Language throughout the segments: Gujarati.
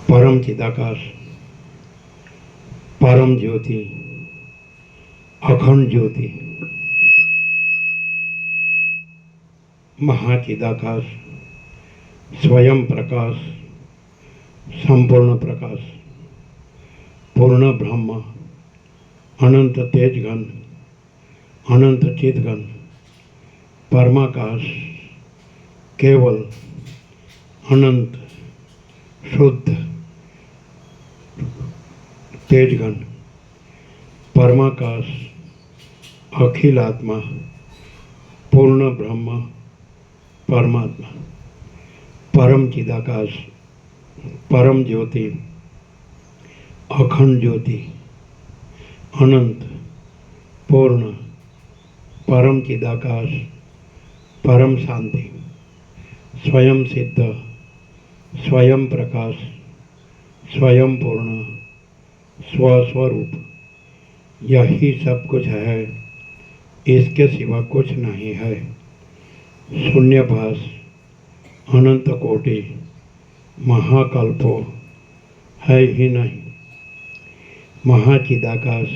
परम चिदाकाश, परम ज्योति, अखंड ज्योति, महाचिदाकाश, स्वयं प्रकाश, संपूर्ण प्रकाश, पूर्ण ब्रह्म, अनंत तेजगण, अनंत चितगण, परमाकाश, केवल अनंत शुद्ध तेजगण, परमाकाश, अखिल आत्मा, पूर्ण ब्रह्म, परमात्मा, परम चिदाकाश, परम ज्योति, अखंड ज्योति, अनंत, पूर्ण, परम चिदाकाश, परम शांति, स्वयं सिद्ध, स्वयं प्रकाश, स्वयं पूर्ण, स्वस्वरूप, यही सब कुछ है, इसके सिवा कुछ नहीं है। शून्यभास, अनंत कोटि, महाकल्पो है ही नहीं। महाचिदाकाश,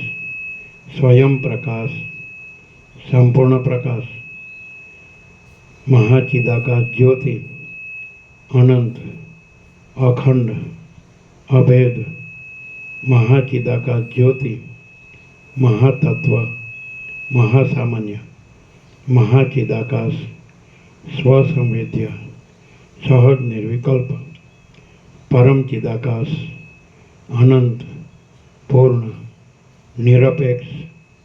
स्वयं प्रकाश, संपूर्ण प्रकाश, महाचिदाकाश ज्योति, अनंत, अखंड, अभेद, महाचिदाकाश ज्योति, महातत्व, महासामान्य, महाचिदाकाश, स्वसंवेद्य, सहज निर्विकल्प, परम चिदाकाश, अनंत, पूर्ण, निरपेक्ष,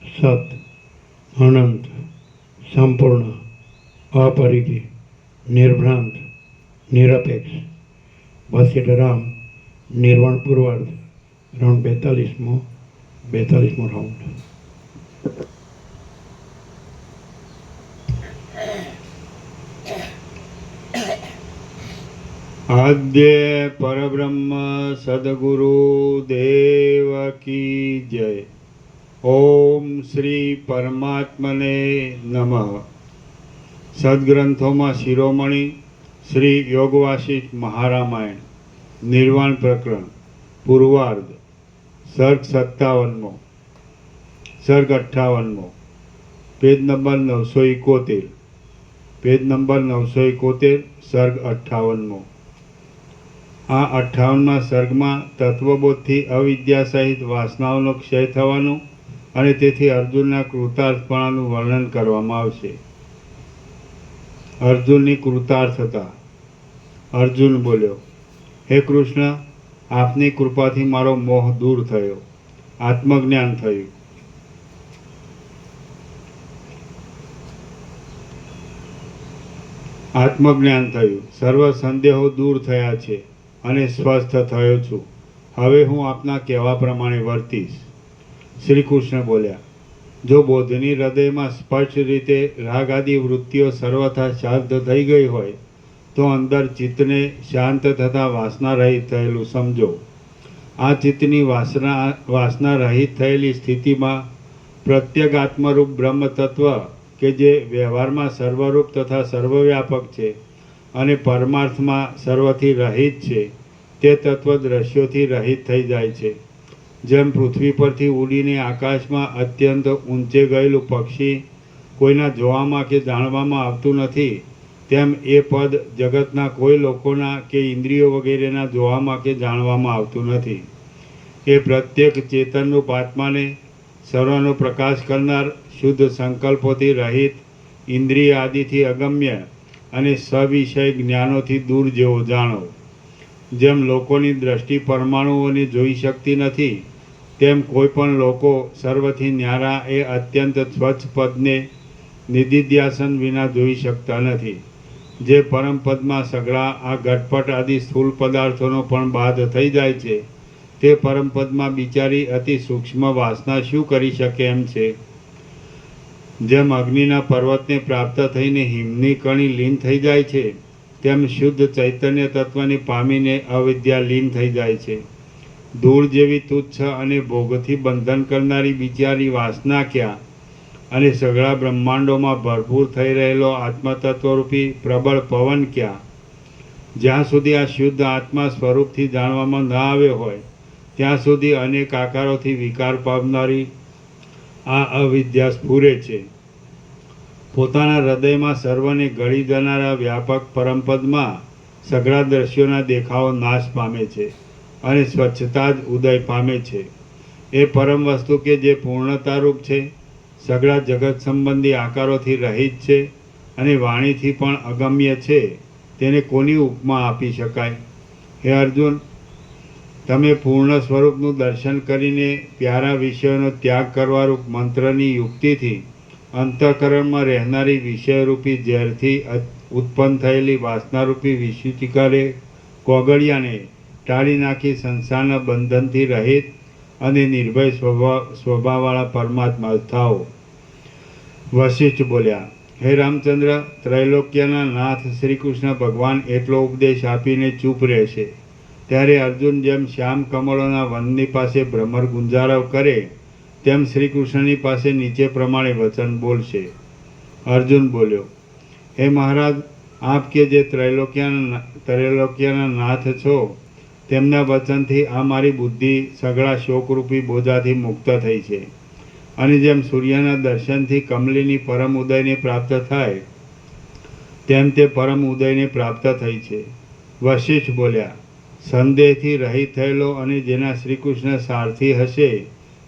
सत, अनंत, संपूर्ण, अपरिग्रही, निर्भ्रांत, निरपेक्ष, वशिष्ठराम, निर्वाण पूर्वार्ध, राउंड 42मो राउंड। आद्य परब्रह्म सद्गुरु देव की जय। ओम श्री परमात्मने नमः। सद्ग्रंथों में शिरोमणि श्री योगवासिष्ठ महारामायण निर्वाण प्रकरण पूर्वार्ध सर्ग 57मो सर्ग 58मो पेज नंबर 971 पेज नंबर 971 सर्ग 58मो। आ 58માં સર્ગમાં તત્વબોધથી અવિદ્યા સહિત વાસનાઓનો ક્ષય થવાનું અને તેથી અર્જુનના કૃતાર્થપણાનું વર્ણન કરવામાં આવશે। અર્જુનની કૃતાર્થતા। અર્જુન બોલ્યો, હે કૃષ્ણ, આપની કૃપાથી મારો મોહ દૂર થયો, આત્મજ્ઞાન થયું। આત્મજ્ઞાન થયું, સર્વ સંદેહો દૂર થયા છે અને સ્વસ્થ થયો છું। હવે હું આપના કહેવા પ્રમાણે વર્તીશ। શ્રી કૃષ્ણ બોલ્યા, જો બોધની હૃદયમાં સ્પષ્ટ રીતે રાગ આદિ વૃત્તિઓ સર્વથા શાંત થઈ ગઈ હોય તો અંદર ચિત્તને શાંત તથા વાસના રહિત થયેલું સમજો। આ ચિત્તની વાસના રહિત થયેલી સ્થિતિમાં પ્રત્યેગાત્મરૂપ બ્રહ્મ તત્વ કે જે વ્યવહારમાં સર્વરૂપ તથા સર્વવ્યાપક છે અને પરમાર્થમાં સર્વથી રહિત છે તે તત્વ દ્રશ્યોથી રહિત થઈ જાય છે। જેમ પૃથ્વી પરથી ઉડીને આકાશમાં અત્યંત ઊંચે ગયેલું પક્ષી કોઈના જોવામાં કે જાણવામાં આવતું નથી, તેમ એ પદ જગતના કોઈ લોકોના કે ઇન્દ્રિયો વગેરેના જોવામાં કે જાણવામાં આવતું નથી। એ પ્રત્યેક ચેતનરૂપ આત્માને સર્વનો પ્રકાશ કરનાર શુદ્ધ સંકલ્પોથી રહિત, ઇન્દ્રિય આદિથી અગમ્ય અને સવિષય જ્ઞાનોથી દૂર જેવો જાણો। જેમ લોકોની દ્રષ્ટિ પરમાણુઓને જોઈ શકતી નથી, તેમ કોઈ પણ લોકો સર્વથી ન્યારા એ અત્યંત સ્વચ્છ પદને નિધિધ્યાસન વિના જોઈ શકતા નથી। જે પરમપદમાં સઘળા આ ઘટપટ આદિ સ્થૂળ પદાર્થોનો પણ બાદ થઈ જાય છે, તે પરમપદમાં બિચારી અતિ સૂક્ષ્મ વાસના શું કરી શકે એમ છે। જેમ અગ્નિના પર્વતને પ્રાપ્ત થઈને હિમની કણી લીન થઈ જાય છે, તેમ શુદ્ધ ચૈતન્ય તત્વને પામીને અવિદ્યા લીન થઈ જાય છે. ધૂળ જેવી તુચ્છ અને ભોગથી બંધન કરનારી બિચારી વાસના ક્યાં, અને સઘળા બ્રહ્માંડોમાં ભરપૂર થઈ રહેલો આત્મતત્વરૂપી પ્રબળ પવન ક્યાં? જ્યાં સુધી આ શુદ્ધ આત્મા સ્વરૂપથી જાણવામાં ન આવ્યો હોય, ત્યાં સુધી અનેક આકારોથી વિકાર પામનારી આ અવિદ્યા સ્ફુરે છે. પોતાના હૃદયમાં સર્વને ગળી જનારા વ્યાપક પરમપદમાં સઘળા દ્રશ્યોના દેખાવો નાશ પામે છે અને સ્વચ્છતા જ ઉદય પામે છે. એ પરમ વસ્તુ કે જે પૂર્ણતારૂપ છે, સઘળા જગત સંબંધી આકારોથી રહિત છે અને વાણીથી પણ અગમ્ય છે, તેને કોની ઉપમા આપી શકાય? હે અર્જુન, તમે પૂર્ણ સ્વરૂપનું દર્શન કરીને પ્યારા વિષયોનો ત્યાગ કરવારૂપ મંત્રની યુક્તિથી અંતઃકરણમાં રહેનારી વિષયરૂપી ઝેરથી ઉત્પન્ન થયેલી વાસનારૂપી વિશુચિકારે કોગળિયાને ટાળી નાખી સંસારના બંધનથી રહિત અને નિર્ભય સ્વભાવવાળા પરમાત્મા થાઓ. વશિષ્ઠ બોલ્યા, હે રામચંદ્ર, ત્રૈલોક્યના નાથ શ્રી કૃષ્ણ ભગવાન એટલો ઉપદેશ આપીને ચૂપ રહેશે, ત્યારે અર્જુન જેમ શ્યામ કમળોના વનની પાસે ભ્રમર ગુંજારવ કરે, તેમ શ્રી કૃષ્ણની પાસે નીચે પ્રમાણે વચન બોલશે. અર્જુન બોલ્યો, હે મહારાજ, આપ કે જે ત્રૈલોક્યના નાથ છો, તેમના વચનથી આ મારી બુદ્ધિ સઘળા શોકરૂપી બોજાથી મુક્ત થઈ છે, અને જેમ સૂર્યના દર્શનથી કમલીની પરમ ઉદયને પ્રાપ્ત થાય, તેમ તે પરમ ઉદયને પ્રાપ્ત થઈ છે. વશિષ્ઠ બોલ્યા, સંદેહથી રહિત થયેલો અને જેના શ્રીકૃષ્ણ સારથી હશે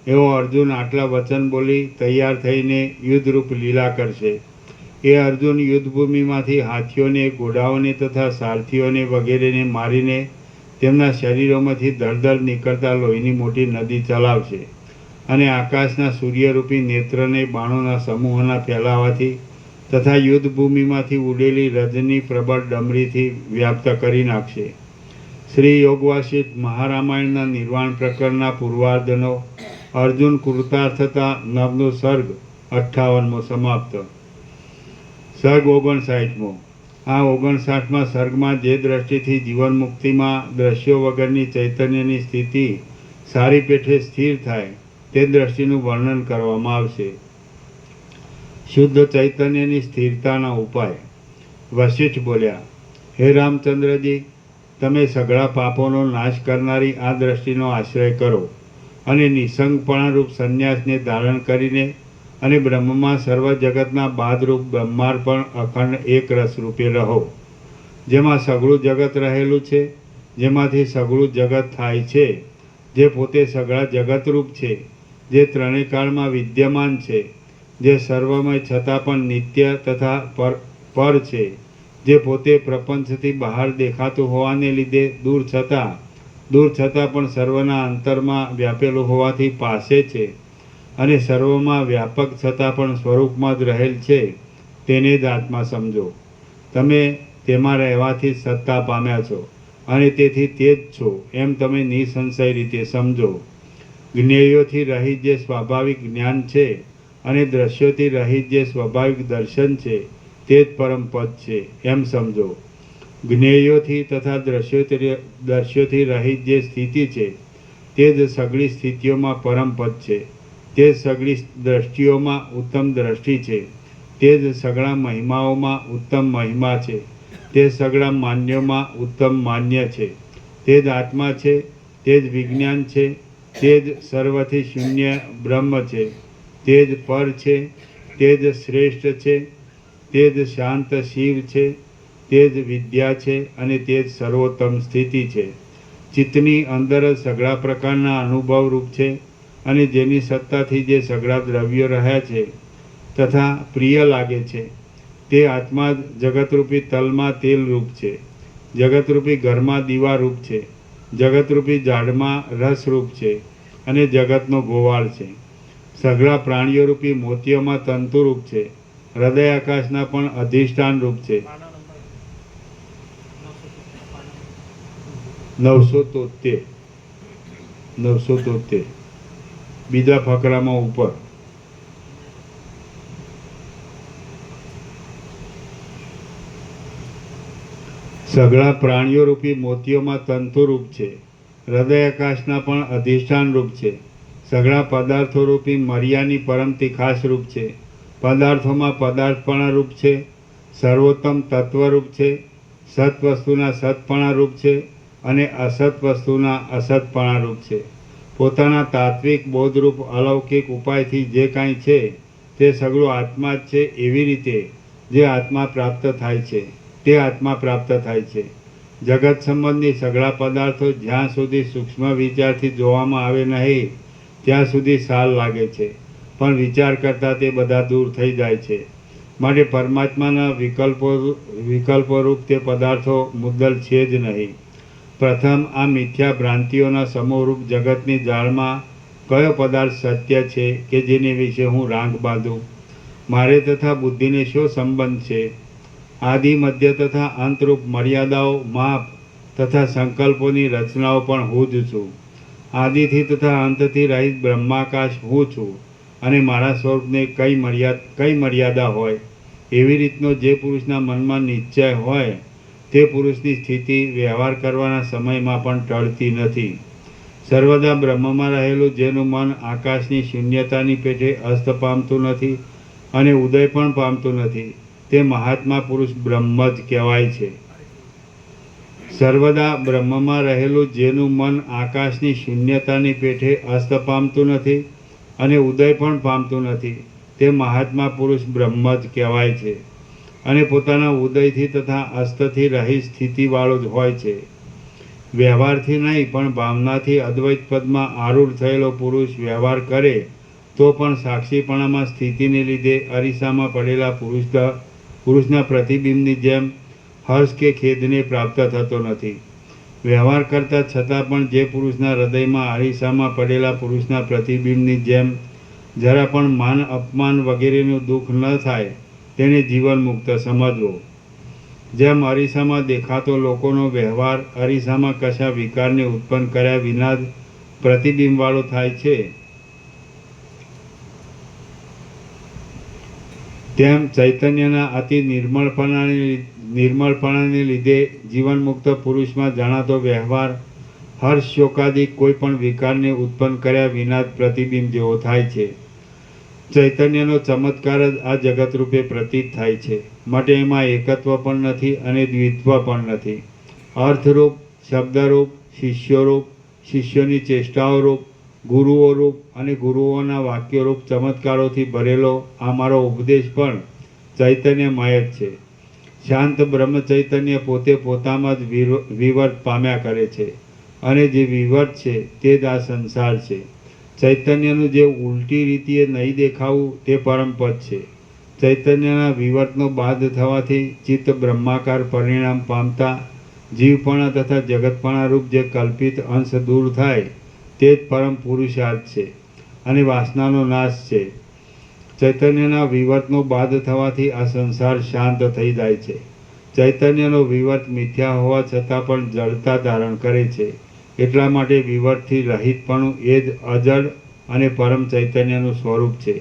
એવો અર્જુન આટલા વચન બોલી તૈયાર થઈને યુદ્ધરૂપ લીલા કરશે. એ અર્જુન યુદ્ધભૂમિમાંથી હાથીઓને, ઘોડાઓને તથા સારથીઓને વગેરેને મારીને તેમના શરીરોમાંથી દળદળ નીકળતા લોહીની મોટી નદી ચલાવશે, અને આકાશના સૂર્યરૂપી નેત્રને બાણોના સમૂહના ફેલાવાથી તથા યુદ્ધભૂમિમાંથી ઉડેલી રજની પ્રબળ ડમરીથી વ્યાપ્ત કરી નાખશે. શ્રી યોગવાસિષ્ઠ મહારામાયણના નિર્વાણ પ્રકરણના પૂર્વાર્ધનો અર્જુન કૃતાર્થતા નવનો સર્ગ 58મો સમાપ્ત. સર્ગ 59મો. આ 59મા સર્ગમાં જે દ્રષ્ટિથી જીવન મુક્તિમાં દ્રશ્યો વગરની ચૈતન્યની સ્થિતિ સારી પેઠે સ્થિર થાય તે દ્રષ્ટિનું વર્ણન કરવામાં આવશે. શુદ્ધ ચૈતન્યની સ્થિરતાના ઉપાય. વશિષ્ઠ બોલ્યા, હે રામચંદ્રજી, તમે સઘળા પાપોનો નાશ કરનારી આ દ્રષ્ટિનો આશ્રય કરો અને નિસંગપણારૂપ સંન્યાસને ધારણ કરીને અને બ્રહ્મમાં સર્વ જગતના બાદરૂપ બ્રહ્માર્પણ અખંડ એક રસ રૂપે રહો. જેમાં સઘળું જગત રહેલું છે, જેમાંથી સઘળું જગત થાય છે, જે પોતે સઘળા જગતરૂપ છે, જે ત્રણેય કાળમાં વિદ્યમાન છે, જે સર્વમય છતાં પણ નિત્ય તથા પર છે, જે પોતે પ્રપંચથી બહાર દેખાતું હોવાને લીધે દૂર છતાં પણ સર્વના અંતરમાં વ્યાપેલું હોવાથી પાસે છે, અને સર્વમાં વ્યાપક છતાં પણ સ્વરૂપમાં જ રહેલ છે, તેને જ આત્મા સમજો. તમે તેમાં રહેવાથી સત્તા પામ્યા છો અને તેથી તે જ છો એમ તમે નિસંશય રીતે સમજો. જ્ઞેયોથી રહિત જે સ્વાભાવિક જ્ઞાન છે અને દ્રશ્યોથી રહિત જે સ્વાભાવિક દર્શન છે, તે જ પરમ પદ છે એમ સમજો. જ્ઞેયોથી તથા દ્રશ્યોથી રહિત જે સ્થિતિ છે, તે જ સઘળી સ્થિતિઓમાં પરમ પદ છે, તે જ સઘળી દ્રષ્ટિઓમાં ઉત્તમ દ્રષ્ટિ છે, તે જ સઘળા મહિમાઓમાં ઉત્તમ મહિમા છે, તે સઘળા માન્યોમાં ઉત્તમ માન્ય છે, તે જ આત્મા છે, તે જ વિજ્ઞાન છે, તે જ સર્વથી શૂન્ય બ્રહ્મ છે, તે જ પર છે, તે જ શ્રેષ્ઠ છે, તે જ શાંત શિવ છે, તે જ વિદ્યા છે અને તે જ સર્વોત્તમ સ્થિતિ છે. ચિત્તની અંદર જ સઘળા પ્રકારના અનુભવ રૂપ છે, અને જેની સત્તાથી જે સઘળા દ્રવ્યો રહ્યા છે તથા પ્રિય લાગે છે, તે આત્મા જગતરૂપી તલમાં તેલ રૂપ છે, જગતરૂપી ઘરમાં દીવા રૂપ છે, જગતરૂપી ઝાડમાં રસ રૂપ છે અને જગતનો ગોવાળ છે. સઘળા પ્રાણીઓરૂપી મોતીઓમાં તંતુરૂપ છે, હૃદય આકાશના પણ અધિષ્ઠાન રૂપ છે. 973 બીજા ફકરામાં ઉપર. સઘળા પ્રાણીઓ રૂપી મોતીઓમાં તંતુરૂપ છે. હૃદય આકાશના પણ અધિષ્ઠાન રૂપ છે. સઘળા પદાર્થો રૂપી મર્યાની પરમ તીખાશ રૂપ છે. પદાર્થોમાં પદાર્થપણા રૂપ છે. સર્વોત્તમ તત્વરૂપ છે. સત વસ્તુના સતપણા રૂપ છે અને અસત વસ્તુના અસતપણા રૂપ છે. પોતાના તાત્વિક બોધરૂપ અલૌકિક ઉપાયથી જે કાંઈ છે તે સઘળું આત્મા જ છે. એવી રીતે જે આત્મા પ્રાપ્ત થાય છે તે આત્મા પ્રાપ્ત થાય છે. જગત સંબંધી સઘળા પદાર્થો જ્યાં સુધી સૂક્ષ્મ વિચારથી જોવામાં આવે નહીં ત્યાં સુધી સાલ લાગે છે, પણ વિચાર કરતાં તે બધા દૂર થઈ જાય છે. માટે પરમાત્માના વિકલ્પોરૂપ તે પદાર્થો મુદ્દલ છે જ નહીં. પ્રથમ આ મિથ્યા ભ્રાંતિઓના સમૂહરૂપ જગતની જાળમાં કયો પદાર્થ સત્ય છે કે જેની વિશે હું રાંક બાંધું? મારે તથા બુદ્ધિને શો સંબંધ છે? આદિ મધ્ય તથા અંતરૂપ મર્યાદાઓ, માપ તથા સંકલ્પોની રચનાઓ પણ હું જ છું. આદિથી તથા અંતથી રહિત બ્રહ્માકાશ હું છું અને મારા સ્વરૂપને કઈ મર્યાદા હોય? એવી રીતનો જે પુરુષના મનમાં નિશ્ચય હોય તે પુરુષની સ્થિતિ વ્યવહાર કરવાના સમયમાં પણ ટળતી નથી. સર્વદા બ્રહ્મમાં રહેલું જેનું મન આકાશની શૂન્યતાની પેઠે અસ્ત પામતું નથી અને ઉદય પણ પામતું નથી તે મહાત્મા પુરુષ બ્રહ્મ જ કહેવાય છે. સર્વદા બ્રહ્મમાં રહેલું જેનું મન આકાશની શૂન્યતાની પેઠે અસ્ત પામતું નથી અને ઉદય પણ પામતું નથી તે મહાત્મા પુરુષ બ્રહ્મ જ કહેવાય છે અને પોતાના ઉદયથી તથા અસ્તથી રહિત સ્થિતિવાળો જ હોય છે. વ્યવહારથી નહીં પણ ભાવનાથી અદ્વૈત પદમાં આરૂઢ થયેલો પુરુષ વ્યવહાર કરે તો પણ સાક્ષીપણામાં સ્થિતિને લીધે અરીસામાં પડેલા પુરુષના પ્રતિબિંબની જેમ હર્ષ કે ખેદને પ્રાપ્ત થતો નથી. વ્યવહાર કરતા છતાં પણ જે પુરુષના હૃદયમાં અરીસામાં પડેલા પુરુષના પ્રતિબિંબની જેમ જરા પણ માન અપમાન વગેરેનું દુઃખ ન થાય તેને જીવન મુક્ત સમજવો. જેમ અરીસામાં દેખાતો લોકોનો વ્યવહાર અરીસામાં કશા વિકારને ઉત્પન્ન કર્યા વિના જ પ્રતિબિંબવાળો થાય છે, તેમ ચૈતન્યના અતિ નિર્મળપણાને લીધે જીવનમુક્ત પુરુષમાં જણાતો વ્યવહાર હર્ષ શોકાદિક કોઈ પણ વિકારને ઉત્પન્ન કર્યા વિના જ પ્રતિબિંબ જેવો થાય છે. ચૈતન્યનો ચમત્કાર જ આ જગતરૂપે પ્રતીત થાય છે. માટે એમાં એકત્વ પણ નથી અને દ્વિત્વ પણ નથી. અર્થરૂપ, શબ્દરૂપ, શિષ્યોરૂપ, શિષ્યોની ચેષ્ટાઓરૂપ, ગુરુઓરૂપ અને ગુરુઓના વાક્યોરૂપ ચમત્કારોથી ભરેલો આ મારો ઉપદેશ પણ ચૈતન્યમય જ છે. શાંત બ્રહ્મ ચૈતન્ય પોતે પોતામાં જ વિવર્ત પામ્યા કરે છે અને જે વિવર્ત છે તે જ આ સંસાર છે. ચૈતન્યનું જે ઉલટી રીતિએ નહીં દેખાવું તે પરમપદ છે. ચૈતન્યના વિવર્તનો બાદ થવાથી ચિત્ત બ્રહ્માકાર પરિણામ પામતા જીવપણા તથા જગતપણા રૂપ જે કલ્પિત અંશ દૂર થાય તે જ પરમ પુરુષાર્થ છે અને વાસનાનો નાશ છે. ચૈતન્યના વિવર્તનો બાદ થવાથી આ સંસાર શાંત થઈ જાય છે. ચૈતન્યનો વિવર્ત મિથ્યા હોવા છતાં પણ જડતા ધારણ કરે છે. એટલા માટે વિવર્તથી રહિતપણું એ જ અજડ અને પરમ ચૈતન્યનું સ્વરૂપ છે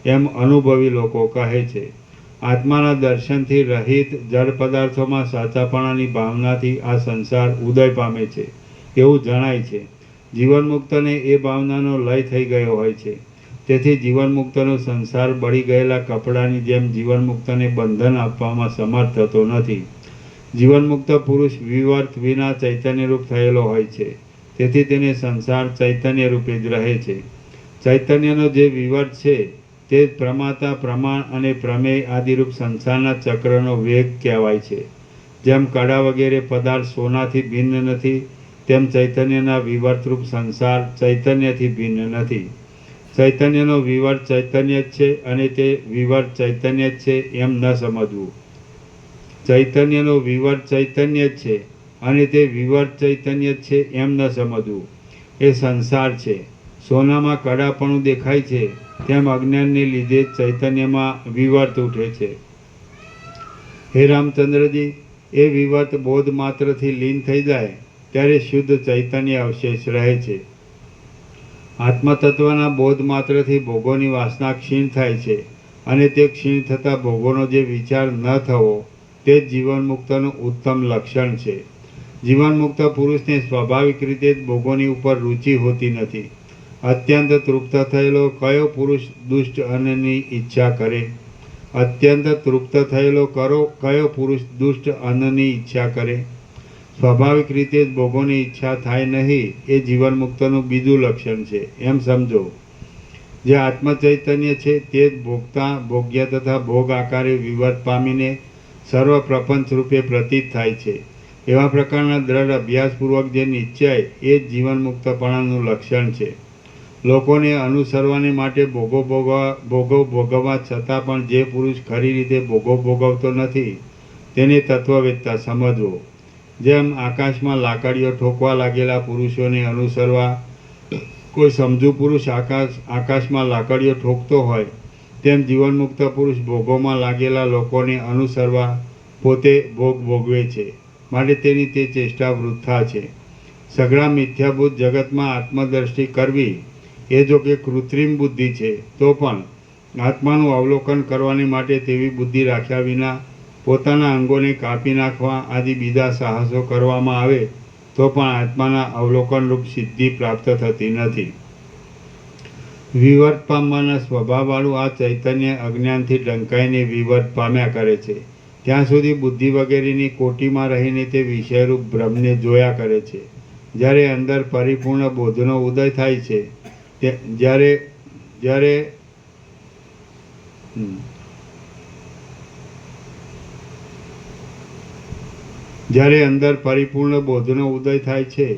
એમ અનુભવી લોકો કહે છે. આત્માના દર્શનથી રહિત જડ પદાર્થોમાં સાચાપણાની ભાવનાથી આ સંસાર ઉદય પામે છે એવું જણાય છે. જીવનમુક્તને એ ભાવનાનો લય થઈ ગયો હોય છે. તેથી જીવનમુક્તનો સંસાર બળી ગયેલા કપડાની જેમ જીવનમુક્તને બંધન આપવામાં સમર્થ થતો નથી. જીવનમુક્ત પુરુષ વિવર્ત વિના ચૈતન્યરૂપ થયેલો હોય છે. તેથી તેને સંસાર ચૈતન્યરૂપે જ રહે છે. ચૈતન્યનો જે વિવર્ત છે તે જ પ્રમાતા, પ્રમાણ અને પ્રમેય આદિરૂપ સંસારના ચક્રનો વેગ કહેવાય છે. જેમ કડા વગેરે પદાર્થ સોનાથી ભિન્ન નથી તેમ ચૈતન્યના વિવર્તરૂપ સંસાર ચૈતન્યથી ભિન્ન નથી. ચૈતન્યનો વિવર્ત ચૈતન્ય જ છે અને તે વિવર્ત ચૈતન્ય જ છે એમ ન સમજવું. ચૈતન્યનો વિવર્ત ચૈતન્ય જ છે અને તે વિવર્ત ચૈતન્ય જ છે એમ ન સમજવું. એ સંસાર છે. સોનામાં કડાપણું દેખાય છે તેમ અજ્ઞાનને લીધે ચૈતન્યમાં વિવર્ત ઉઠે છે. હે રામચંદ્રજી, એ વિવર્ત બોધ માત્રથી લીન થઈ જાય ત્યારે શુદ્ધ ચૈતન્ય અવશેષ રહે છે. આત્મતત્વના બોધ માત્રથી ભોગોની વાસના ક્ષીણ થાય છે અને તે ક્ષીણ થતાં ભોગોનો જે વિચાર ન થવો તે જ જીવનમુક્તનું ઉત્તમ લક્ષણ છે. જીવનમુક્ત પુરુષને સ્વાભાવિક રીતે જ ભોગોની ઉપર રુચિ હોતી નથી. અત્યંત તૃપ્ત થયેલો કયો પુરુષ દુષ્ટ અન્નની ઈચ્છા કરે? અત્યંત તૃપ્ત થયેલો કયો પુરુષ દુષ્ટ અન્નની ઈચ્છા કરે? સ્વાભાવિક રીતે જ ભોગોની ઈચ્છા થાય નહીં એ જીવનમુક્તનું બીજું લક્ષણ છે એમ સમજો. જે આત્મચૈતન્ય છે તે જ ભોગતા, ભોગ્ય તથા ભોગ આકારે વિવર્ત પામીને સર્વ પ્રપંચ રૂપે પ્રતીત થાય છે. એવા પ્રકારના દ્રઢ અભ્યાસપૂર્વક જે નિશ્ચય એ જ જીવનમુક્તપણાનું લક્ષણ છે. લોકોને અનુસરવાને માટે ભોગો ભોગવવા છતાં પણ જે પુરુષ ખરી રીતે ભોગો ભોગવતો નથી તેને તત્વવેત્તા સમજવો. જેમ આકાશમાં લાકડીઓ ઠોકવા લાગેલા પુરુષોને અનુસરવા કોઈ સમજુ પુરુષ આકાશમાં લાકડીઓ ઠોકતો હોય, તેમ જીવનમુક્ત પુરુષ ભોગોમાં લાગેલા લોકોને અનુસરવા પોતે ભોગ ભોગવે છે. માટે તેની તે ચેષ્ટા વૃથા છે. સઘળા મિથ્યાભૂત જગતમાં આત્મદ્રષ્ટિ કરવી એ જો કે કૃત્રિમ બુદ્ધિ છે, તો પણ આત્માનું અવલોકન કરવાની માટે તેવી બુદ્ધિ રાખ્યા વિના પોતાના અંગોને કાપી નાખવા આદિ બીજા સાહસો કરવામાં આવે તો પણ આત્માના અવલોકનરૂપ સિદ્ધિ પ્રાપ્ત થતી નથી. વિવર્ત પામવાના સ્વભાવવાળું આ ચૈતન્ય અજ્ઞાનથી ડંકાઈને વિવર્ત પામ્યા કરે છે. ત્યાં સુધી બુદ્ધિ વગેરેની કોટીમાં રહીને તે વિષયરૂપ ભ્રમને જોયા કરે છે. જ્યારે અંદર પરિપૂર્ણ બોધનો ઉદય થાય છે, જ્યારે અંદર પરિપૂર્ણ બોધનો ઉદય થાય છે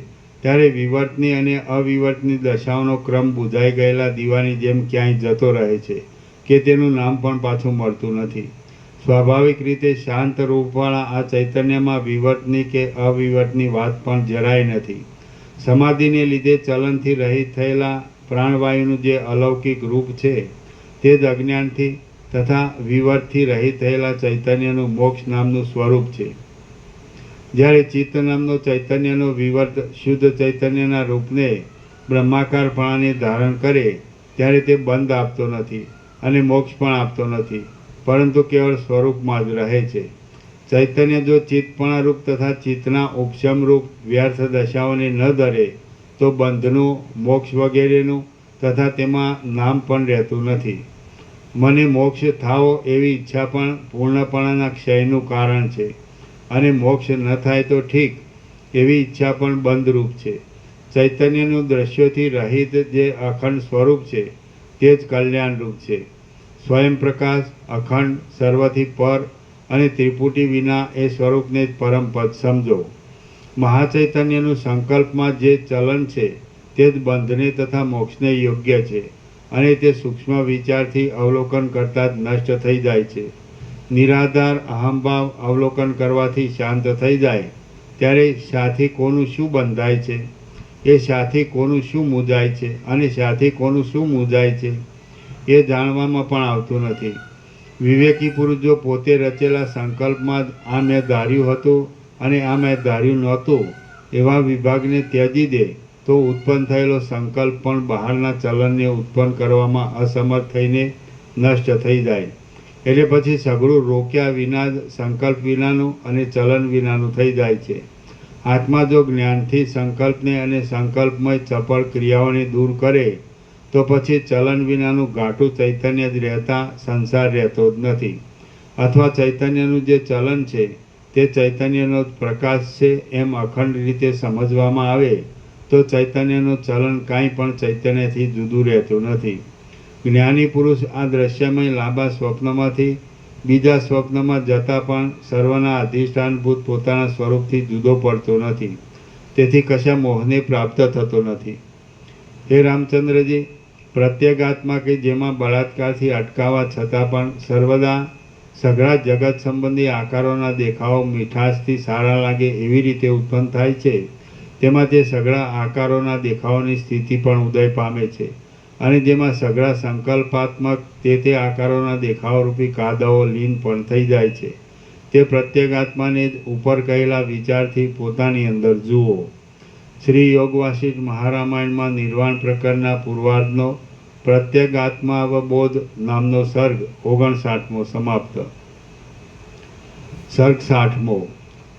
ત્યારે વિવર્તની અને અવિવર્તની દશાઓનો ક્રમ બુઝાઈ ગયેલા દીવાની જેમ ક્યાંય જતો રહે છે કે તેનું નામ પણ પાછું મળતું નથી. સ્વાભાવિક રીતે શાંત રૂપવાળા આ ચૈતન્યમાં વિવર્તની કે અવિવર્તની વાત પણ જરાય નથી. સમાધિને લીધે ચલનથી રહિત થયેલા પ્રાણવાયુનું જે અલૌકિક રૂપ છે તે જ અજ્ઞાનથી તથા વિવર્તથી રહિત થયેલા ચૈતન્યનું મોક્ષ નામનું સ્વરૂપ છે. જ્યારે ચિત્ત નામનો ચૈતન્યનો વિવર્ત શુદ્ધ ચૈતન્યના રૂપને બ્રહ્માકારપણાને ધારણ કરે ત્યારે તે બંધ આપતો નથી અને મોક્ષ પણ આપતો નથી, પરંતુ કેવળ સ્વરૂપમાં જ રહે છે. ચૈતન્ય જો ચિત્તપણા રૂપ તથા ચિત્તના ઉપશમ રૂપ વ્યર્થ દશાઓને ન ધરે તો બંધનું, મોક્ષ વગેરેનું તથા તેમાં નામ પણ રહેતું નથી. મને મોક્ષ થાવો એવી ઈચ્છા પણ પૂર્ણપણાના ક્ષયનું કારણ છે, અને મોક્ષ ન થાય તો ઠીક એવી ઈચ્છા પણ બંધરૂપ છે. ચૈતન્યનું દ્રશ્યોથી રહિત જે અખંડ સ્વરૂપ છે તે જ કલ્યાણરૂપ છે. સ્વયં પ્રકાશ, અખંડ, સર્વથી પર અને ત્રિપુટી વિના એ સ્વરૂપને જ પરમપદ સમજો. મહાચૈતન્યનું સંકલ્પમાં જે ચલન છે તે જ બંધને તથા મોક્ષને યોગ્ય છે, અને તે સૂક્ષ્મ વિચારથી અવલોકન કરતાં જ નષ્ટ થઈ જાય છે. નિરાધાર અહંભાવ અવલોકન કરવાથી શાંત થઈ જાય ત્યારે શાથી કોનું શું બંધાય છે, એ શાથી કોનું શું મૂંઝાય છે અને શાથી કોનું શું મૂંઝાય છે એ જાણવામાં પણ આવતું નથી. વિવેકી પુરુષ જો પોતે રચેલા સંકલ્પમાં જ આ મેં ધાર્યું હતું અને આ મેં ધાર્યું નહોતું એવા વિભાગને ત્યજી દે તો ઉત્પન્ન થયેલો સંકલ્પ પણ બહારના ચલનને ઉત્પન્ન કરવામાં અસમર્થ થઈને નષ્ટ થઈ જાય. એટલે પછી સઘળું રોક્યા વિના જ સંકલ્પ વિનાનું અને ચલન વિનાનું થઈ જાય છે. આત્મા જો જ્ઞાનથી સંકલ્પને અને સંકલ્પમય ચપળ ક્રિયાઓને દૂર કરે તો પછી ચલન વિનાનું ઘાટું ચૈતન્ય જ રહેતા સંસાર રહેતો જ નથી. અથવા ચૈતન્યનું જે ચલન છે તે ચૈતન્યનો જ પ્રકાશ છે એમ અખંડ રીતે સમજવામાં આવે તો ચૈતન્યનું ચલન કાંઈ પણ ચૈતન્યથી જુદું રહેતું નથી. જ્ઞાની પુરુષ આ દ્રશ્યમય લાંબા સ્વપ્નમાંથી બીજા સ્વપ્નમાં જતાં પણ સર્વના અધિષ્ઠાનભૂત પોતાના સ્વરૂપથી જુદો પડતો નથી. તેથી કશા મોહને પ્રાપ્ત થતો નથી. હે રામચંદ્રજી, પ્રત્યેગાત્મા કે જેમાં બળાત્કારથી અટકાવવા છતાં પણ સર્વદા સઘળા જગત સંબંધી આકારોના દેખાવો મીઠાશથી સારા લાગે એવી રીતે ઉત્પન્ન થાય છે, તેમાં તે સઘળા આકારોના દેખાવોની સ્થિતિ પણ ઉદય પામે છે, અને જેમાં સઘળા સંકલ્પાત્મક તે આકારોના દેખાવરૂપી કાદવો લીન પણ થઈ જાય છે. તે પ્રત્યેગાત્માને જ ઉપર કહેલા વિચારથી પોતાની અંદર જુઓ. શ્રી યોગ વાસિષ્ઠ મહારામાયણમાં નિર્વાણ પ્રકરણના પૂર્વાર્ધનો પ્રત્યેગાત્માવબોધ નામનો સર્ગ 59મો સમાપ્ત. સર્ગ 60મો.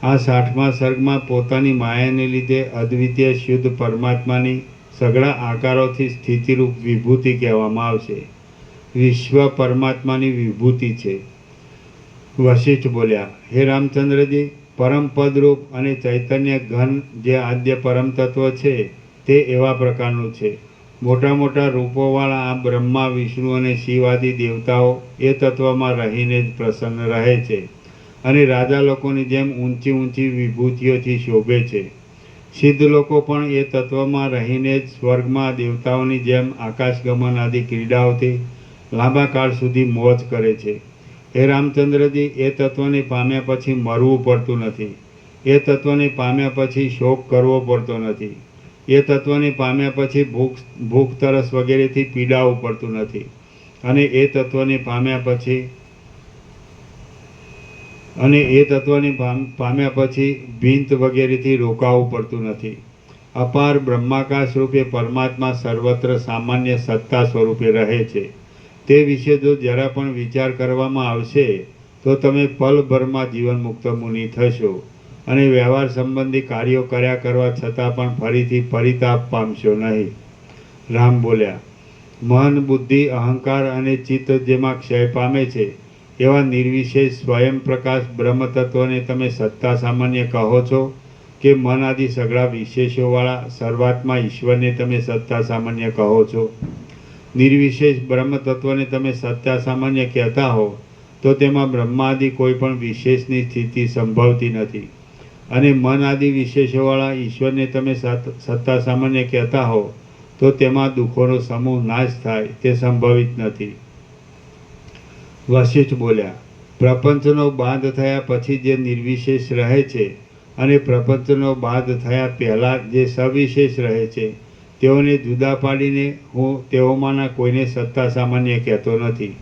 આ 60મા સર્ગમાં પોતાની માયાને લીધે અદ્વિતીય શુદ્ધ પરમાત્માની સઘળા આકારોથી સ્થિતિરૂપ વિભૂતિ કહેવામાં આવશે. વિશ્વ પરમાત્માની વિભૂતિ છે. વશિષ્ઠ બોલ્યા, હે રામચંદ્રજી, પરમ પદરૂપ અને ચૈતન્ય ઘન જે આદ્ય પરમ તત્વ છે તે એવા પ્રકારનું છે. મોટા મોટા રૂપોવાળા આ બ્રહ્મા, વિષ્ણુ અને શિવ આદિ દેવતાઓ એ તત્વમાં રહીને જ પ્રસન્ન રહે છે અને રાજા લોકોની જેમ ઊંચી ઊંચી વિભૂતિઓથી શોભે છે. સિદ્ધ લોકો પણ એ તત્વમાં રહીને જ સ્વર્ગમાં દેવતાઓની જેમ આકાશગમન આદિ ક્રીડાઓથી લાંબા કાળ સુધી મોજ કરે છે. હે રામચંદ્રજી, એ તત્વને પામ્યા પછી મરવું પડતું નથી. એ તત્વને પામ્યા પછી શોક કરવો પડતો નથી. એ તત્વને પામ્યા પછી ભૂખ તરસ વગેરેથી પીડાવું પડતું નથી. અને એ તત્વને પામ્યા પછી ભીંત વગેરેથી રોકાવું પડતું નથી. અપાર બ્રહ્માકાશ રૂપે પરમાત્મા સર્વત્ર સામાન્ય સત્તા સ્વરૂપે રહે છે. તે વિશે જો જરા પણ વિચાર કરવામાં આવશે તો તમે પલભરમાં જીવનમુક્ત મુનિ થશો અને વ્યવહાર સંબંધી કાર્યો કર્યા કરવા છતાં પણ ફરીથી પરિતાપ પામશો નહીં. રામ બોલ્યા, મન, બુદ્ધિ, અહંકાર અને ચિત્ત જેમાં ક્ષય પામે છે એવા નિર્વિશેષ સ્વયં પ્રકાશ બ્રહ્મ તત્વને તમે સત્તા સામાન્ય કહો છો કે મન આદિ સઘળા વિશેષોવાળા સર્વાત્મા ઈશ્વરને તમે સત્તા સામાન્ય કહો છો? નિર્વિશેષ બ્રહ્મ તત્વને તમે સત્તા સામાન્ય કહેતા હો તો તેમાં બ્રહ્માદિ કોઈ પણ વિશેષની સ્થિતિ સંભવતી નથી. અને મન આદિ વિશેષોવાળા ઈશ્વરને તમે સત્તા સામાન્ય કહેતા હો તો તેમાં દુઃખોનો સમૂહ નાશ થાય તે સંભવિત નથી. વશિષ્ઠ બોલ્યા, પ્રપંચનો બાંધ થયા પછી જે નિર્વિશેષ રહે છે અને પ્રપંચનો બાંધ થયા પહેલાં જે સવિશેષ રહે છે તેઓને જુદા પાડીને હું તેઓમાંના કોઈને સત્તા સામાન્ય કહેતો નથી.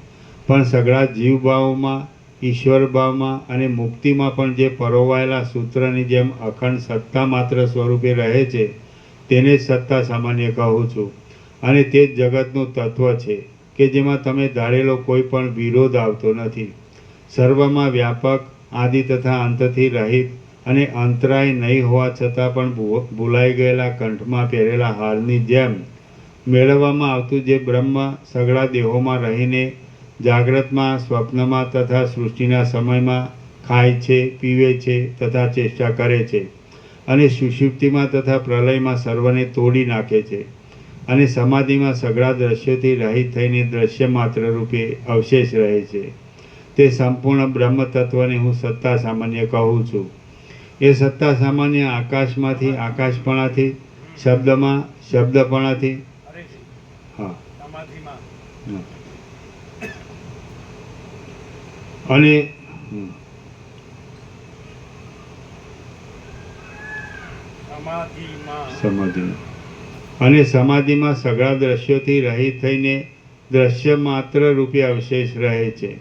પણ સઘળા જીવભાવમાં, ઈશ્વરભાવમાં અને મુક્તિમાં પણ જે પરોવાયેલા સૂત્રની જેમ અખંડ સત્તા માત્ર સ્વરૂપે રહે છે તેને જ સત્તા સામાન્ય કહું છું. અને તે જ જગતનું તત્વ છે કે જેમાં તમે ધારેલો કોઈ પણ વિરોધ આવતો નથી. સર્વમાં વ્યાપક, આદિ તથા અંતથી રહિત અને અંતરાય નહીં હોવા છતાં પણ ભૂલાઈ ગયેલા કંઠમાં પહેરેલા હારની જેમ મેળવવામાં આવતું જે બ્રહ્મ સઘળા દેહોમાં રહીને જાગ્રતમાં, સ્વપ્નમાં તથા સૃષ્ટિના સમયમાં ખાય છે, પીવે છે તથા ચેષ્ટા કરે છે અને સુષુપ્તિમાં તથા પ્રલયમાં સર્વને તોડી નાખે છે અને સમાધિમાં સઘળા દ્રશ્યોથી રહિત થઈને દ્રશ્ય માત્ર રૂપે અવશેષ રહે છે તે સંપૂર્ણ બ્રહ્મ તત્વને હું સત્તા સામાન્ય કહું છું. એ સત્તા સામાન્ય આકાશમાંથી આકાશપણાથી, શબ્દમાં શબ્દપણાથી, હા, અને સમાધિમાં સઘળા દ્રશ્યોથી રહિત થઈને દ્રશ્ય માત્ર રૂપે અવશેષ રહે છે.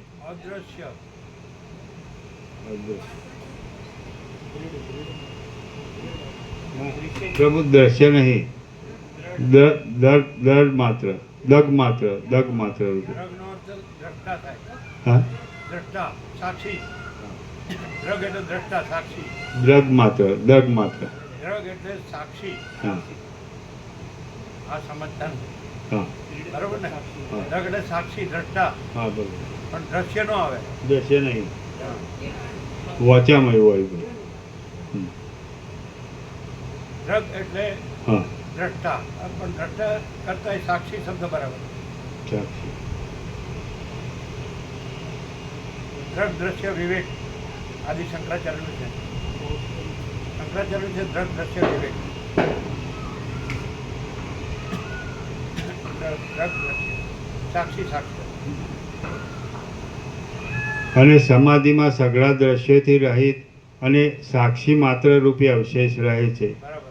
પ્રભુ દ્રશ્ય નહીં, દગ માત્ર રૂપે. હા, દ્રગ માત્ર. હા, બરોબર ને? દ્રગ એટલે સાક્ષી, દ્રષ્ટા. હા, બરોબર. પણ દ્રશ્ય નો આવે. દ્રશ્ય નહીં, વાંચ્યામાં એવું આવ્યું. દ્રગ એટલે હા, દ્રષ્ટા, પણ દ્રષ્ટા કરતા સાક્ષી શબ્દ બરાબર. સાક્ષી. દ્રગ, દ્રશ્ય, વિવેક આદિ શંકરાચાર્યનું છે. શંકરાચાર્ય છે દ્રગ, દ્રશ્ય, વિવેક. દ્રગ, દ્રશ્ય, સાક્ષી, સાક્ષી. અને સમાધિમાં સઘળા દ્રશ્યોથી રહિત અને સાક્ષી માત્ર રૂપે અવશેષ રહે છે બરાબર.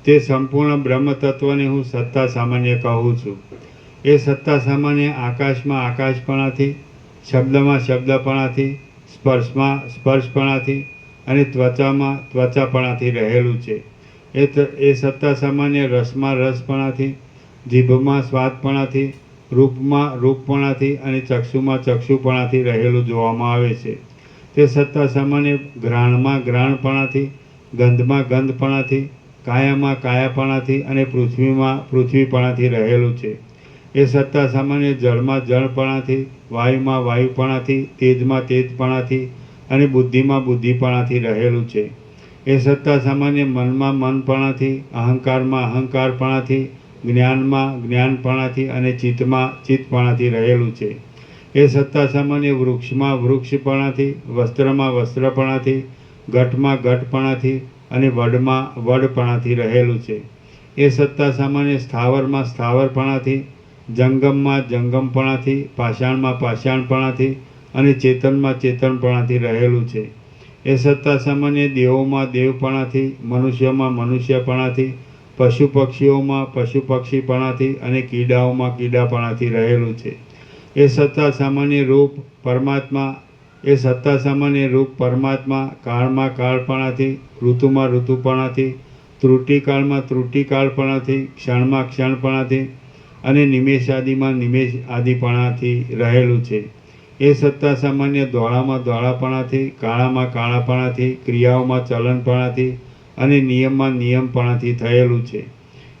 તે સંપૂર્ણ બ્રહ્મ તત્વને હું સત્તા સામાન્ય કહું છું. એ સત્તા સામાન્ય આકાશમાં આકાશપણાથી, શબ્દમાં શબ્દપણાથી, સ્પર્શમાં સ્પર્શપણાથી અને ત્વચામાં ત્વચાપણાથી રહેલું છે. એ સત્તા સામાન્ય રસમાં રસપણાથી, જીભમાં સ્વાદપણાથી, રૂપમાં રૂપપણાથી અને ચક્ષુમાં ચક્ષુપણાથી રહેલું જોવામાં આવે છે. તે સત્તા સામાન્ય ઘ્રાણમાં ઘ્રાણપણાથી, ગંધમાં ગંધપણાથી, કાયામાં કાયાપણાથી અને પૃથ્વીમાં પૃથ્વીપણાથી રહેલું છે. એ સત્તા સામાન્ય જળમાં જળપણાથી, વાયુમાં વાયુપણાથી, તેજમાં તેજપણાથી અને બુદ્ધિમાં બુદ્ધિપણાથી રહેલું છે. એ સત્તા સામાન્ય મનમાં મનપણાથી, અહંકારમાં અહંકારપણાથી, જ્ઞાનમાં જ્ઞાનપણાથી અને ચિત્તમાં ચિત્તપણાથી રહેલું છે. એ સત્તા સામાન્ય વૃક્ષમાં વૃક્ષપણાથી, વસ્ત્રમાં વસ્ત્રપણાથી, ઘટમાં ઘટપણાથી અને વડમાં વડપણાથી રહેલું છે. એ સત્તા સામાન્ય સ્થાવરમાં સ્થાવરપણાથી, જંગમમાં જંગમપણાથી, પાષાણમાં પાષાણપણાથી અને ચેતનમાં ચેતનપણાથી રહેલું છે. એ સત્તા સામાન્ય દેવોમાં દેવપણાથી, મનુષ્યોમાં મનુષ્યપણાથી, પશુ પક્ષીઓમાં પશુ પક્ષીપણાથી અને કીડાઓમાં કીડાપણાથી રહેલું છે. એ સત્તા સામાન્ય રૂપ પરમાત્મા એ સત્તા સામાન્ય રૂપ પરમાત્મા કાળમાં કાળપણાથી, ઋતુમાં ઋતુપણાથી, ત્રુટિકાળમાં ત્રુટિકાળપણાથી, ક્ષણમાં ક્ષણપણાથી અને નિમેષાદિમાં નિમેષ આદિપણાથી રહેલું છે. એ સત્તા સામાન્ય ધોળામાં ધોળાપણાથી, કાળામાં કાળાપણાથી, ક્રિયાઓમાં ચલનપણાથી અને નિયમમાં નિયમપણાથી થયેલું છે.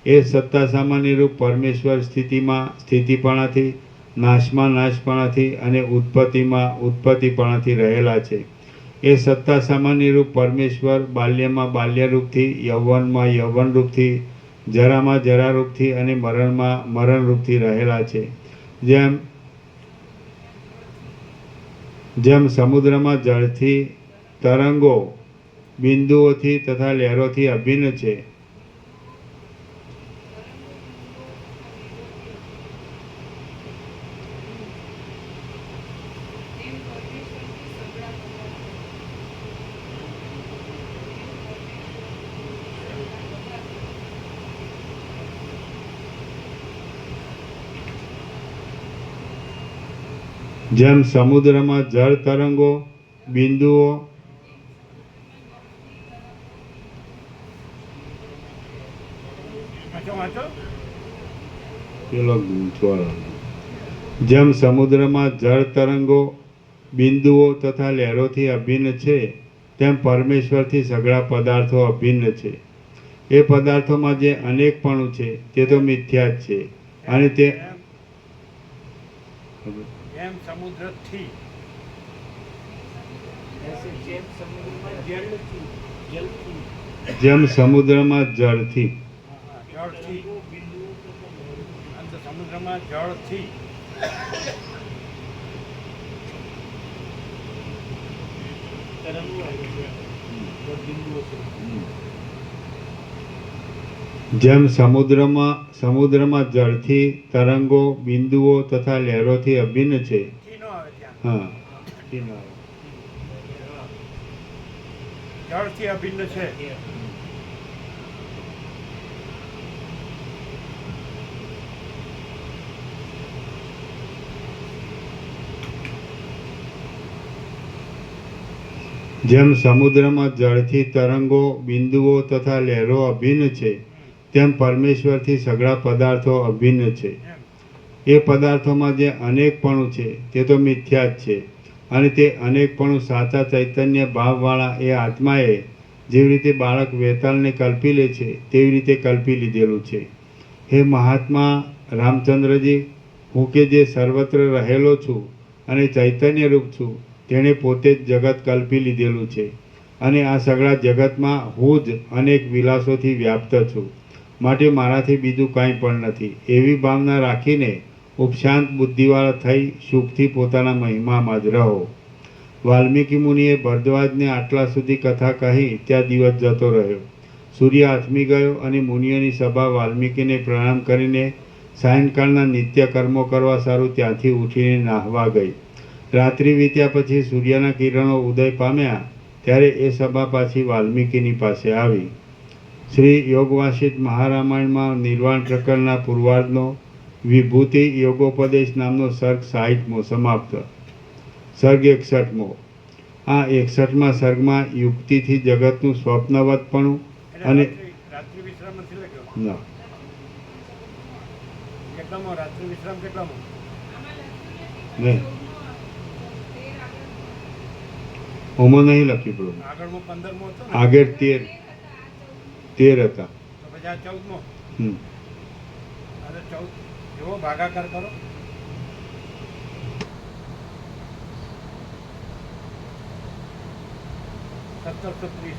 એ સત્તા સામાન્ય રૂપ પરમેશ્વર સ્થિતિમાં સ્થિતિપણાથી, નાશમાં નાશપણાથી અને ઉત્પત્તિમાં ઉત્પત્તિપણાથી રહેલા છે. એ સત્તા સામાન્ય રૂપ પરમેશ્વર બાલ્યમાં બાલ્યરૂપથી, યૌવનમાં યૌવનરૂપથી, જરામાં જરારૂપથી અને મરણમાં મરણરૂપથી રહેલા છે. જેમ સમુદ્રમાં જળથી તરંગો બિંદુઓથી તથા લહેરોથી અભિન્ન છે, જેમ સમુદ્રમાં જળ તરંગો બિંદુઓ વાંચો. પેલો ગૂંચવાડો. જેમ સમુદ્રમાં જળ તરંગો બિંદુઓ તથા લહેરોથી અભિન્ન છે, તેમ પરમેશ્વરથી સઘળા પદાર્થો અભિન્ન છે. એ પદાર્થોમાં જે અનેકપણું છે તે તો મિથ્યા જ છે અને તે એમ સમુદ્રથી જેમ સમુદ્રમાં જળથી જળથી સમુદ્રમાં જળથી જેમ સમુદ્રમાં જળથી તરંગો બિંદુઓ તથા લહેરોથી અભિન્ન છે. નો આવે ત્યાં હા, જળથી અભિન્ન છે. જેમ સમુદ્રમાં જળથી તરંગો બિંદુઓ તથા લહેરો અભિન્ન છે, તેમ પરમેશ્વરથી સઘળા પદાર્થો અભિન્ન છે. એ પદાર્થોમાં જે અનેકપણું છે તે તો મિથ્યા જ છે અને તે અનેકપણું સાચા ચૈતન્ય ભાવવાળા એ આત્માએ જેવી રીતે બાળક વેતાળને કલ્પી લે છે તેવી રીતે કલ્પી લીધેલું છે. હે મહાત્મા રામચંદ્રજી, હું કે જે સર્વત્ર રહેલો છું અને ચૈતન્ય રૂપ છું, તેણે પોતે જ જગત કલ્પી લીધેલું છે અને આ સઘળા જગતમાં હું જ અનેક વિલાસોથી વ્યાપ્ત છું, માટે મારાથી બીજું કાંઈ પણ નથી. એવી ભાવના રાખીને ઉપશાંત બુદ્ધિવાળા થઈ સુખથી પોતાના મહિમામાં જ રહો. વાલ્મીકી મુનિએ ભરદ્વાજને આટલા સુધી કથા કહી ત્યાં દિવસ જતો રહ્યો. સૂર્ય આથમી ગયો અને મુનિઓની સભા વાલ્મીકીને પ્રણામ કરીને સાયંકાળના નિત્ય કર્મો કરવા સારું ત્યાંથી ઉઠીને નાહવા ગઈ. રાત્રિ વીત્યા પછી સૂર્યના કિરણો ઉદય પામ્યા ત્યારે એ સભા પાછી વાલ્મીકીની પાસે આવી. શ્રી યોગવાસિત મહારામાયણમાં નિર્વાણ પ્રકરણના પૂર્વાર્ધનો વિભૂતિ યોગોપદેશ નામનો સર્ગ 60મો સમાપ્ત. સર્ગ 61મો. આ 61મા સર્ગમાં યુક્તિથી જગતનું સ્વપ્નવતપણું અને રાત્રિ વિશ્રામ નથી લખ્યો. ના કેટલામાં રાત્રિ વિશ્રામ કેટલામાં? નહીં ઓમાં નહીં લખ્યું પેલું. આગળમાં 15મો હતો ને, આગળ 13 હતા. તો પછી આ 14મો. હમ. અને 14 એવો ભાગાકાર કરો. $1730.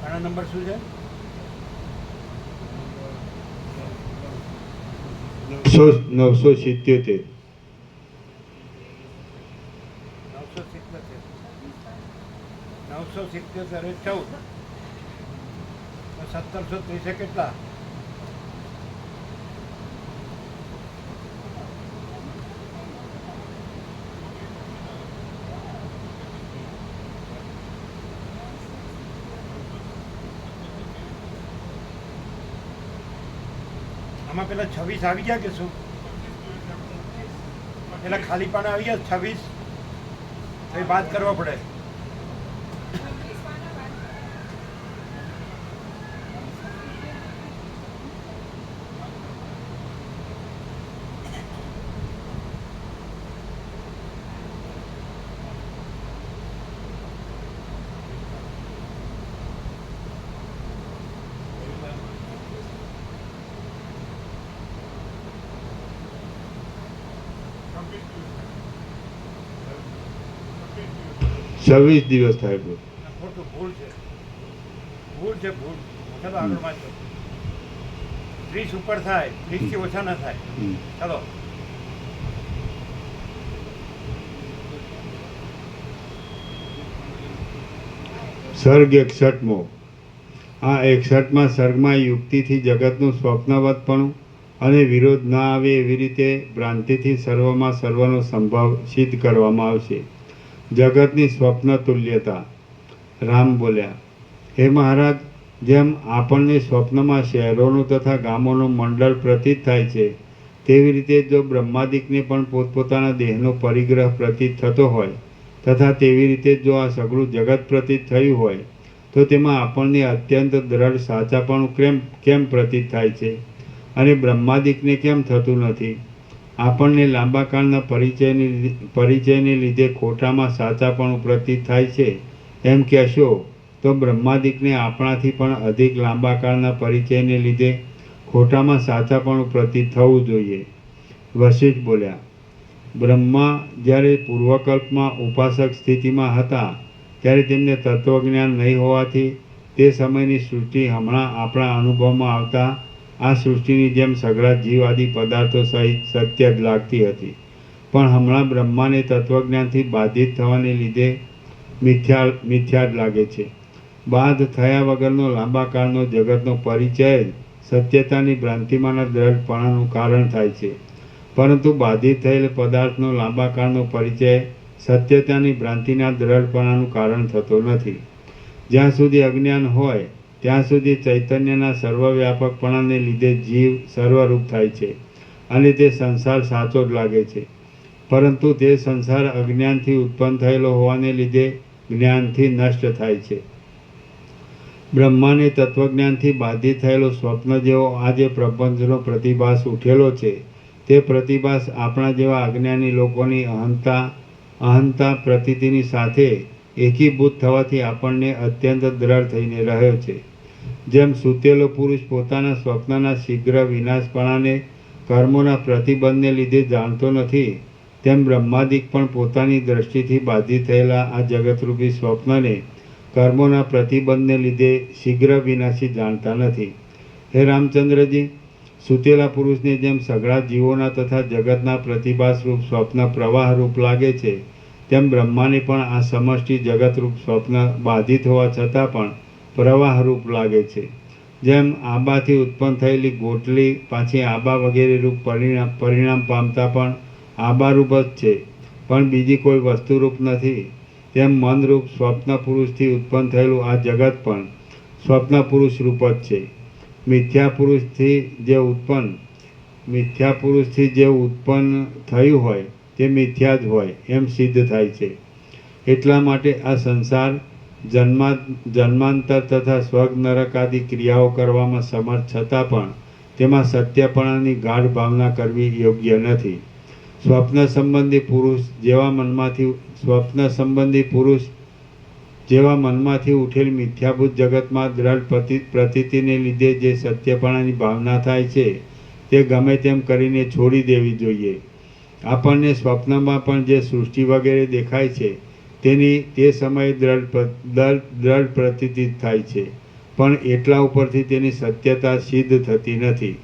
આનો નંબર શું છે? 977. 977. 977 એ 14. તો 1730 કેટલા? આમાં પેલા 26 આવી ગયા કે શું? પેલા ખાલી પાના આવી ગયા 26, તો એ બાદ કરવા પડે. છવ્વીસ દિવસ થાય બહુ. ખોટું ભૂલ છે. ચલો આગળ વાંચો. 30 ઉપર થાય, 30 થી ઓછા ના થાય. હમ. ચલો. સર્ગ 61મો. આ 61માં સર્ગમાં યુક્તિથી જગતનું સ્વપ્નવતપણું અને વિરોધ ના આવે એવી રીતે ભ્રાંતિથી સર્વમાં સર્વનો સંભાવ સિદ્ધ કરવામાં આવશે. જગતની સ્વપ્ન તુલ્યતા. રામ બોલ્યા, હે મહારાજ, જેમ આપણને સ્વપ્નમાં શહેરોનું તથા ગામોનું મંડળ પ્રતીત થાય છે, તેવી રીતે જો બ્રહ્માદિકને પણ પોતપોતાના દેહનો પરિગ્રહ પ્રતીત થતો હોય તથા તેવી રીતે જો આ સઘળું જગત પ્રતીત થયું હોય તો તેમાં આપણને અત્યંત દ્રઢ સાચાપણું કેમ પ્રતીત થાય છે અને બ્રહ્માદિકને કેમ થતું નથી? આપણને લાંબા કાળના પરિચયને લીધે ખોટામાં સાચાપણું પ્રતીત થાય છે એમ કહેશો તો બ્રહ્માદિકને આપણાથી પણ અધિક લાંબા કાળના પરિચયને લીધે ખોટામાં સાચાપણું પ્રતીત થવું જોઈએ. વશિષ્ઠ બોલ્યા, બ્રહ્મા જ્યારે પૂર્વકલ્પમાં ઉપાસક સ્થિતિમાં હતા ત્યારે તેમને તત્વજ્ઞાન નહીં હોવાથી તે સમયની સૃષ્ટિ હમણાં આપણા અનુભવમાં આવતા આ સૃષ્ટિની જેમ સઘળા જીવ આદિ પદાર્થો સહિત સત્ય જ લાગતી હતી, પણ હમણાં બ્રહ્માને તત્વજ્ઞાનથી બાધિત થવાને લીધે મિથ્યા જ લાગે છે. બાધ થયા વગરનો લાંબા કાળનો જગતનો પરિચય જ સત્યતાની ભ્રાંતિમાંના દ્રઢપણાનું કારણ થાય છે, પરંતુ બાધિત થયેલ પદાર્થનો લાંબા કાળનો પરિચય સત્યતાની ભ્રાંતિના દ્રઢપણાનું કારણ થતો નથી. જ્યાં સુધી અજ્ઞાન હોય ત્યાં સુધી ચૈતન્યના સર્વવ્યાપકપણાને લીધે જીવ સર્વરૂપ થાય છે અને તે સંસાર સાચો જ લાગે છે, પરંતુ તે સંસાર અજ્ઞાનથી ઉત્પન્ન થયેલો હોવાને લીધે જ્ઞાનથી નષ્ટ થાય છે. બ્રહ્માને તત્વજ્ઞાનથી બાધિત થયેલો સ્વપ્ન જેવો આ જે પ્રપંચનો પ્રતિભાસ ઉઠેલો છે તે પ્રતિભાસ આપણા જેવા અજ્ઞાની લોકોની અહંતા પ્રતીતિની સાથે એકીભૂત થવાથી આપણને અત્યંત દ્રઢ થઈને રહ્યો છે. જેમ સૂતેલો પુરુષ પોતાના સ્વપ્નના શીઘ્ર વિનાશપણાને કર્મોના પ્રતિબંધને લીધે જાણતો નથી, તેમ બ્રહ્માદિક પણ પોતાની દ્રષ્ટિથી બાધિત થયેલા આ જગતરૂપી સ્વપ્નને કર્મોના પ્રતિબંધને લીધે શીઘ્ર વિનાશી જાણતા નથી. હે રામચંદ્રજી, સૂતેલા પુરુષને જેમ સઘળા જીવોના તથા જગતના પ્રતિભાસરૂપ સ્વપ્ન પ્રવાહરૂપ લાગે છે, તેમ બ્રહ્માને પણ આ સમષ્ટિ જગતરૂપ સ્વપ્ન બાધિત હોવા છતાં પણ પ્રવાહરૂપ લાગે છે. જેમ આંબાથી ઉત્પન્ન થયેલી ગોટલી પાછી આંબા વગેરે રૂપ પરિણામ પામતા પણ આંબારૂપ જ છે, પણ બીજી કોઈ વસ્તુરૂપ નથી, તેમ મનરૂપ સ્વપ્ન પુરુષથી ઉત્પન્ન થયેલું આ જગત પણ સ્વપ્ન પુરુષ રૂપ જ છે. મિથ્યા પુરુષથી જે ઉત્પન્ન થયું હોય તે મિથ્યા જ હોય એમ સિદ્ધ થાય છે. એટલા માટે આ સંસાર જન્માંતર તથા સ્વર્ગ નરક આદિ ક્રિયાઓ કરવામાં સમર્થ છતાં પણ તેમાં સત્યપણાની ગાઢ ભાવના કરવી યોગ્ય નથી. સ્વપ્ન સંબંધી પુરુષ જેવા મનમાંથી ઉઠેલ મિથ્યાભૂત જગતમાં દ્રઢ પ્રતીતિને લીધે જે સત્યપણાની ભાવના થાય છે તે ગમે તેમ કરીને છોડી દેવી જોઈએ. આપણને સ્વપ્નમાં પણ જે સૃષ્ટિ વગેરે દેખાય છે તેની તે સમયે દ્રઢ પ્રતીતિ થાય છે, પણ એટલા ઉપરથી તેની સત્યતા સિદ્ધ થતી નથી.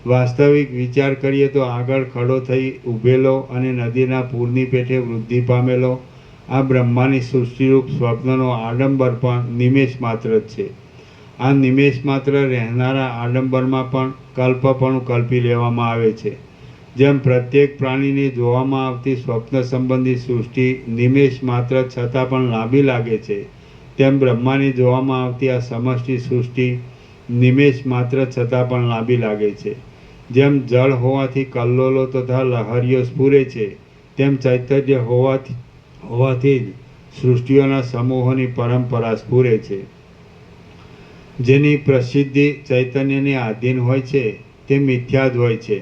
વાસ્તવિક વિચાર કરીએ તો આગળ ખડો થઈ ઊભેલો અને નદીના પૂરની પેઠે વૃદ્ધિ પામેલો આ બ્રહ્માની સૃષ્ટિરૂપ સ્વપ્નનો આડંબર પણ નિમેષ માત્ર જ છે. આ નિમેષ માત્ર રહેનારા આડંબરમાં પણ કલ્પપણું કલ્પી લેવામાં આવે છે. જેમ પ્રત્યેક પ્રાણીને જોવામાં આવતી સ્વપ્ન સંબંધી સૃષ્ટિ નિમેષ માત્ર છતાં પણ લાંબી લાગે છે, તેમ બ્રહ્માને જોવામાં આવતી આ સમષ્ટિ સૃષ્ટિ નિમેષ માત્ર છતાં પણ લાંબી લાગે છે. જેમ જળ હોવાથી કલ્લોલો તથા લહરીઓ સ્ફુરે છે, તેમ ચૈતન્ય હોવાથી જ સૃષ્ટિઓના સમૂહોની પરંપરા સ્ફુરે છે. જેની પ્રસિદ્ધિ ચૈતન્યને આધીન હોય છે તે મિથ્યા જ હોય છે.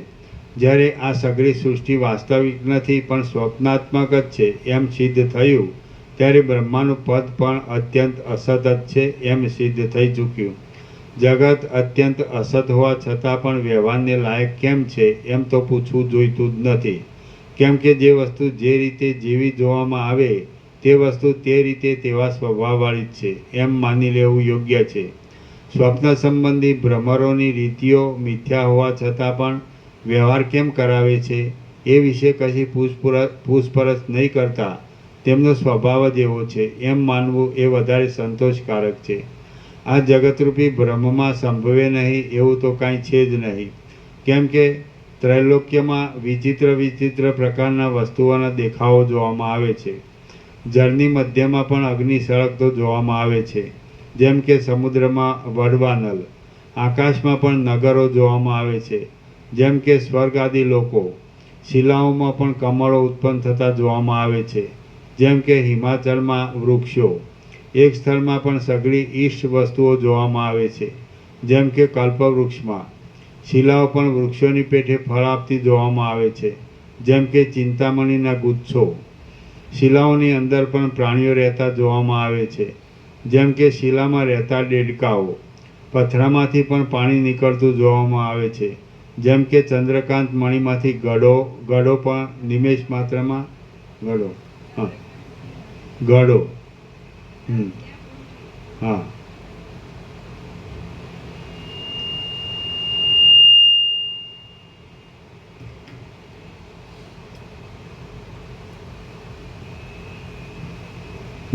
જ્યારે આ સઘળી સૃષ્ટિ વાસ્તવિક નથી પણ સ્વપ્નાત્મક જ છે એમ સિદ્ધ થયું, ત્યારે બ્રહ્માનું પદ પણ અત્યંત અસત જ છે એમ સિદ્ધ થઈ ચૂક્યું. જગત અત્યંત અસત હોવા છતાં પણ વ્યવહારને લાયક કેમ છે એમ તો પૂછવું જોઈતું જ નથી. કેમ કે જે વસ્તુ જે રીતે જેવી જોવામાં આવે તે વસ્તુ તે રીતે તેવા સ્વભાવવાળી જ છે એમ માની લેવું યોગ્ય છે. સ્વપ્ન સંબંધી ભ્રમરોની રીતિઓ મિથ્યા હોવા છતાં પણ વ્યવહાર કેમ કરાવે છે એ વિશે કશી પૂછપરછ નહીં કરતા તેમનો સ્વભાવ જ એવો છે એમ માનવું એ વધારે સંતોષકારક છે. આ જગતરૂપી બ્રહ્મમાં સંભવે નહીં એવું તો કાંઈ છે જ નહીં. કેમ કે ત્રૈલોક્યમાં વિચિત્ર પ્રકારના વસ્તુઓના દેખાવો જોવામાં આવે છે. જળની મધ્યમાં પણ અગ્નિ સળગતો જોવામાં આવે છે, જેમ કે સમુદ્રમાં વડવાનલ. આકાશમાં પણ નગરો જોવામાં આવે છે, જેમ કે સ્વર્ગ આદિ લોકો. શિલાઓમાં પણ કમળો ઉત્પન્ન થતા જોવામાં આવે છે, જેમ કે હિમાચલમાં વૃક્ષો. એક સ્થળમાં પણ સઘળી ઈષ્ટ વસ્તુઓ જોવામાં આવે છે, જેમ કે કલ્પવૃક્ષમાં. શિલાઓ પણ વૃક્ષોની પેઠે ફળ આપતી જોવામાં આવે છે, જેમ કે ચિંતામણીના ગુચ્છો. શિલાઓની અંદર પણ પ્રાણીઓ રહેતા જોવામાં આવે છે, જેમ કે શિલામાં રહેતા દેડકાઓ. પથરામાંથી પણ પાણી નીકળતું જોવામાં આવે છે, જેમ કે ચંદ્રકાંત મણીમાંથી ગળો પણ નિમેષ માત્રમાં ગળો. હા.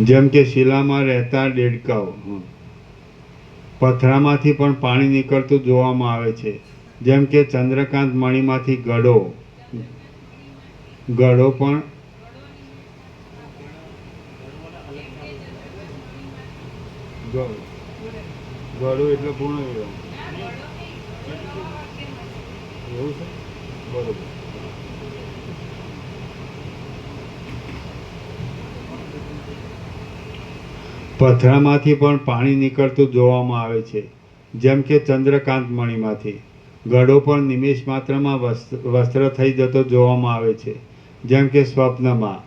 જેમ કે શિલામાં રહેતા દેડકાઓ. પથરામાંથી પણ પાણી નીકળતું જોવામાં આવે છે, જેમ કે ચંદ્રકાંત મણીમાંથી ગળો પણ ગળો એટલે પૂર્ણ વિરામ એવું છે. બરોબર. પથરામાંથી પણ પાણી નીકળતું જોવામાં આવે છે, જેમ કે ચંદ્રકાંત મણીમાંથી. ગળો પણ નિમેષ માત્રમાં વસ્ત્ર થઈ જતો જોવામાં આવે છે, જેમ કે સ્વપ્નમાં.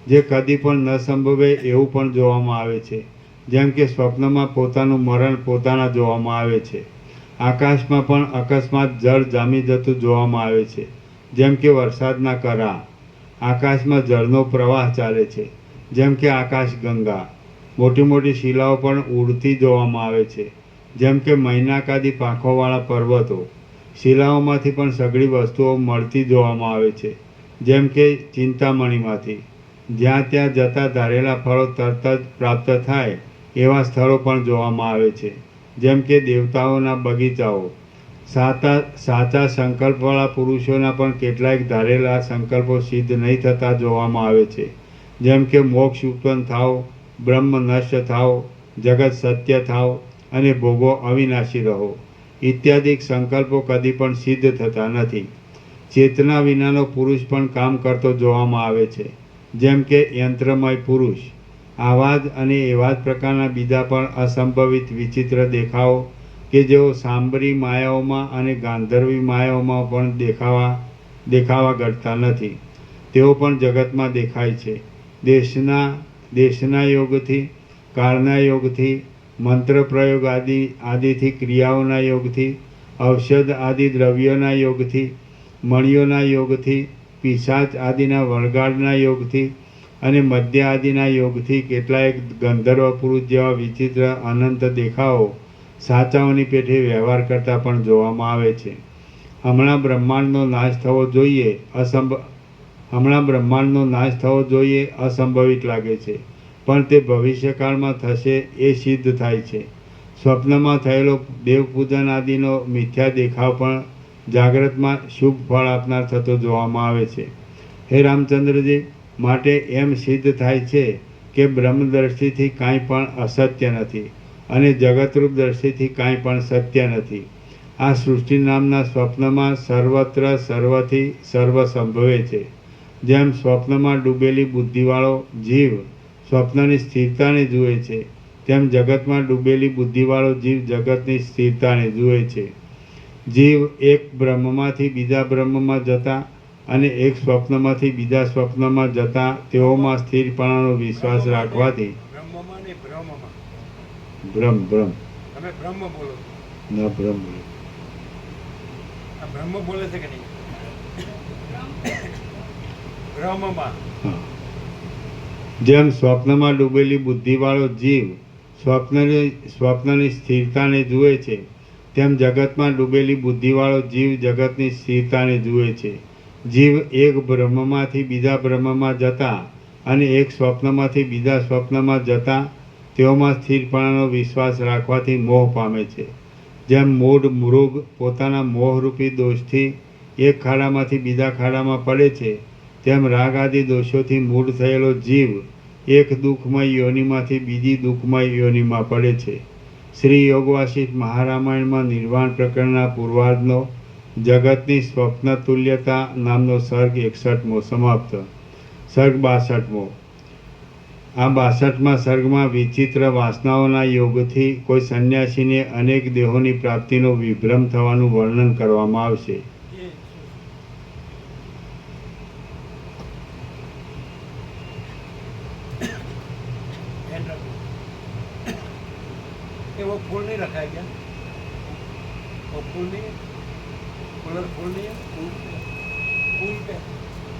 જે કદી પણ ન સંભવે એવું પણ જોવામાં આવે છે, જેમ કે સ્વપ્નમાં પોતાનું મરણ પોતાના જોવામાં આવે છે. આકાશમાં પણ અકસ્માત જળ જામી જતું જોવામાં આવે છે, જેમ કે વરસાદના કરા. આકાશમાં જળનો પ્રવાહ ચાલે છે, જેમ કે આકાશગંગા. મોટી મોટી શિલાઓ પણ ઉડતી જોવામાં આવે છે, જેમ કે મૈનાકાદી પાંખોવાળા પર્વતો. શિલાઓમાંથી પણ સઘળી વસ્તુઓ મળતી જોવામાં આવે છે, જેમ કે ચિંતામણીમાંથી. જ્યાં ત્યાં જતા ધારેલા ફળો તરત જ પ્રાપ્ત થાય એવા સ્થળો પણ જોવામાં આવે છે, જેમ કે દેવતાઓના બગીચાઓ. સાચા સંકલ્પવાળા પુરુષોના પણ કેટલાક ધારેલા સંકલ્પો સિદ્ધ નહીં થતા જોવામાં આવે છે, જેમ કે મોક્ષ ઉત્પન્ન થાવ, બ્રહ્મ નષ્ટ થાવ, જગત સત્ય થાવ અને ભોગો અવિનાશી રહો ઇત્યાદિક સંકલ્પો કદી પણ સિદ્ધ થતા નથી. ચેતના વિનાનો પુરુષ પણ કામ કરતો જોવામાં આવે છે, જેમ કે યંત્રમય પુરુષ. આવા જ અને એવા જ પ્રકારના બીજા પણ અસંભવિત વિચિત્ર દેખાવો કે જેઓ સાંભરી માયાઓમાં અને ગાંધર્વી માયાઓમાં પણ દેખાવા કરતા નથી. તેઓ પણ જગતમાં દેખાય છે. દેશના યોગથી, કાળના યોગથી, મંત્ર પ્રયોગ આદિથી, ક્રિયાઓના યોગથી, ઔષધ આદિ દ્રવ્યોના યોગથી, મણિયોના યોગથી, પિશાચ આદિના વળગાડના યોગથી અને મધ્ય આદિના યોગથી કેટલાય ગંધર્વ પુરુષ જેવા વિચિત્ર અનંત દેખાવો સાચાઓની પેઠે વ્યવહાર કરતા પણ જોવામાં આવે છે. હમણાં બ્રહ્માંડનો નાશ થવો જોઈએ અસંભવિત લાગે છે, પણ તે ભવિષ્યકાળમાં થશે એ સિદ્ધ થાય છે. સ્વપ્નમાં થયેલો દેવપૂજન આદિનો મિથ્યા દેખાવ પણ જાગ્રતમાં શુભ ફળ આપનાર થતો જોવામાં આવે છે. હે રામચંદ્રજી, માટે એમ સિદ્ધ થાય છે કે બ્રહ્મદર્શીથી કાંઈ પણ અસત્ય નથી અને જગતરૂપ દર્શીથી કાંઈ પણ સત્ય નથી. આ સૃષ્ટિ નામના સ્વપ્નમાં સર્વત્ર સર્વથી સર્વ સંભવે છે. જેમ સ્વપ્નમાં ડૂબેલી બુદ્ધિવાળો જીવ સ્વપ્નની સ્થિરતાને જુએ છે, તેમ જગતમાં ડૂબેલી બુદ્ધિવાળો જીવ જગતની સ્થિરતાને જુએ છે. જીવ એક બ્રહ્મમાંથી બીજા બ્રહ્મમાં જતા અને એક સ્વપ્નમાંથી બીજા સ્વપ્નમાં જતા તેઓમાં સ્થિરપણાનો વિશ્વાસ રાખવાથી બ્રહ્મમાં નહીં, બ્રહ્મમાં. બ્રહ્મ તમે બ્રહ્મ બોલો છો. ન બ્રહ્મ આ બ્રહ્મ બોલે છે કે નહીં? બ્રહ્મમાં. હા. જેમ સ્વપ્નમાં ડૂબેલી બુદ્ધિવાળો જીવ સ્વપ્નની સ્થિરતાને જુએ છે, તેમ જગતમાં ડૂબેલી બુદ્ધિવાળો જીવ જગતની સ્થિરતાને જુએ છે. જીવ એક બ્રહ્મમાંથી બીજા બ્રહ્મમાં જતા અને એક સ્વપ્નમાંથી બીજા સ્વપ્નમાં જતા તેઓમાં સ્થિરપણાનો વિશ્વાસ રાખવાથી મોહ પામે છે. જેમ મૂઢ મૃગ પોતાના મોહરૂપી દોષથી એક ખાડામાંથી બીજા ખાડામાં પડે છે, તેમ રાગ આદિ દોષોથી મૂઢ થયેલો જીવ એક દુઃખમય યોનિમાંથી બીજી દુઃખમય યોનિમાં પડે છે. શ્રી યોગવાસિષ્ઠ મહારામાયણમાં નિર્વાણ પ્રકરણના પૂર્વાર્ધનો જગતની સ્વપ્ન તુલ્યતા નામનો સર્ગ 61મો સમાપ્ત. સર્ગ 62મો. આ 62મા સર્ગમાં વિચિત્ર વાસનાઓના યોગથી કોઈ સંન્યાસીને અનેક દેહોની પ્રાપ્તિનો વિભ્રમ થવાનું વર્ણન કરવામાં આવશે. वो फूल नहीं रखा है क्या? वो फूल नहीं है, कूलर फूल नहीं है, फूल पे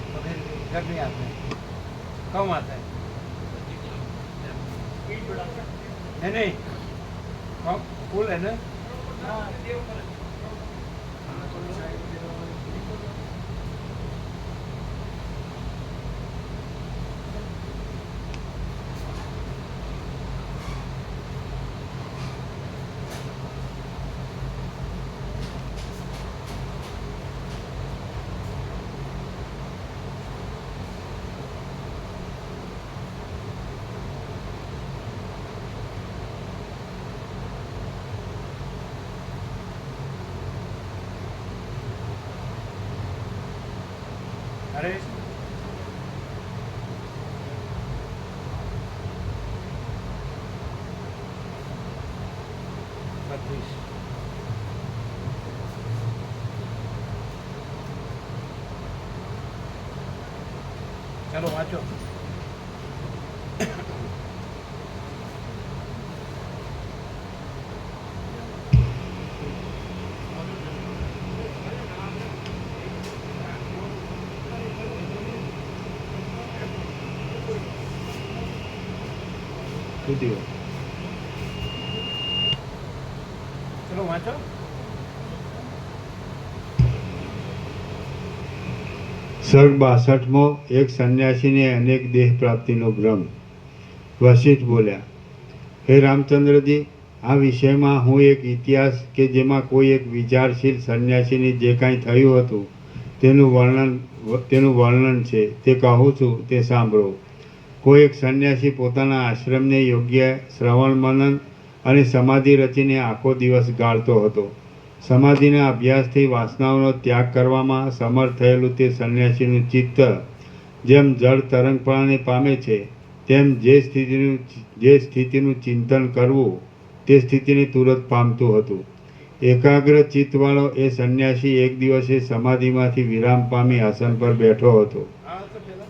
तो फिर घर नहीं आता है, कम आता है नहीं कम फूल है ना. अरे चलो वाँचो. चलो वाँचो. સર્ગ 62મો. એક સંન્યાસીને અનેક દેહ પ્રાપ્તિનો ભ્રમ. વશિષ્ઠ બોલ્યા, હે રામચંદ્રજી, આ વિષયમાં હું એક ઇતિહાસ કે જેમાં કોઈ એક વિચારશીલ સંન્યાસીને જે કાંઈ થયું હતું તેનું વર્ણન છે તે કહું છું, તે સાંભળો. કોઈ એક સંન્યાસી પોતાના આશ્રમને યોગ્ય શ્રવણ મનન અને સમાધિ રચીને આખો દિવસ ગાળતો હતો. સમાધિના અભ્યાસથી વાસનાઓનો ત્યાગ કરવામાં સમર્થ થયેલું તે સંન્યાસીનું ચિત્ત જેમ જળ તરંગપણાને પામે છે, તેમ જે સ્થિતિનું ચિંતન કરવું તે સ્થિતિને તુરંત પામતું હતું. એકાગ્ર ચિત્તવાળો એ સંન્યાસી એક દિવસે સમાધિમાંથી વિરામ પામી આસન પર બેઠો હતો. हाँ तो चलो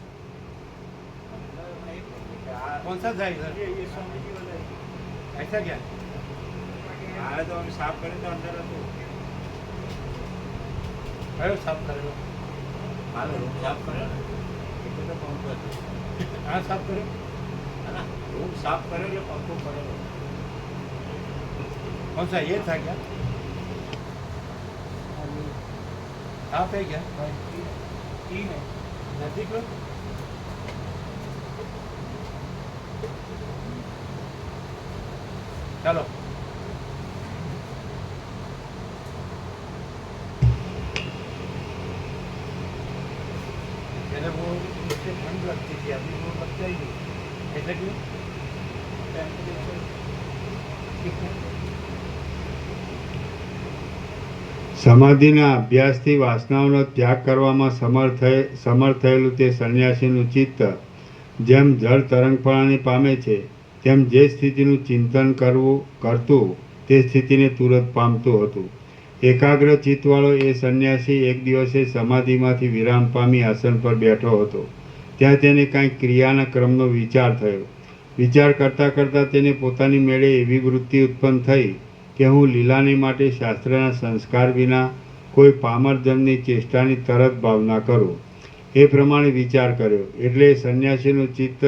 कौन सा था इधर ये स्वामी जी वाला है। ऐसा क्या आया तो हम साफ करें तो अंदर तो करो साफ करो हाल रूम साफ करें ना એટલે તો પંખો છે. हाँ साफ करो है ना रूम साफ करे એટલે પંખો કરેલો. कौन सा ये था क्या साफ है क्या तीन है. नजदीक लो चलो पहले वो उससे ठंड लगती थी अभी वो लगता ही नहीं ऐसा क्यों टेम्परेचर ठीक है સમાધિના અભ્યાસથી વાસનાઓનો ત્યાગ કરવામાં સમર્થ થયેલું તે સંન્યાસીનું ચિત્ત જેમ જળ તરંગપણાને પામે છે તેમ જે સ્થિતિનું ચિંતન કરતું તે સ્થિતિને તુરંત પામતું હતું. એકાગ્ર ચિત્તવાળો એ સંન્યાસી એક દિવસે સમાધિમાંથી વિરામ પામી આસન પર બેઠો હતો. ત્યાં તેને કાંઈક ક્રિયાના ક્રમનો વિચાર થયો. વિચાર કરતાં કરતાં તેને પોતાની મેળે એવી વૃત્તિ ઉત્પન્ન થઈ કે હું લીલાને માટે શાસ્ત્રના સંસ્કાર વિના કોઈ પામરજનની ચેષ્ટાની તરત ભાવના કરું. એ પ્રમાણે વિચાર કર્યો એટલે સંન્યાસીનું ચિત્ત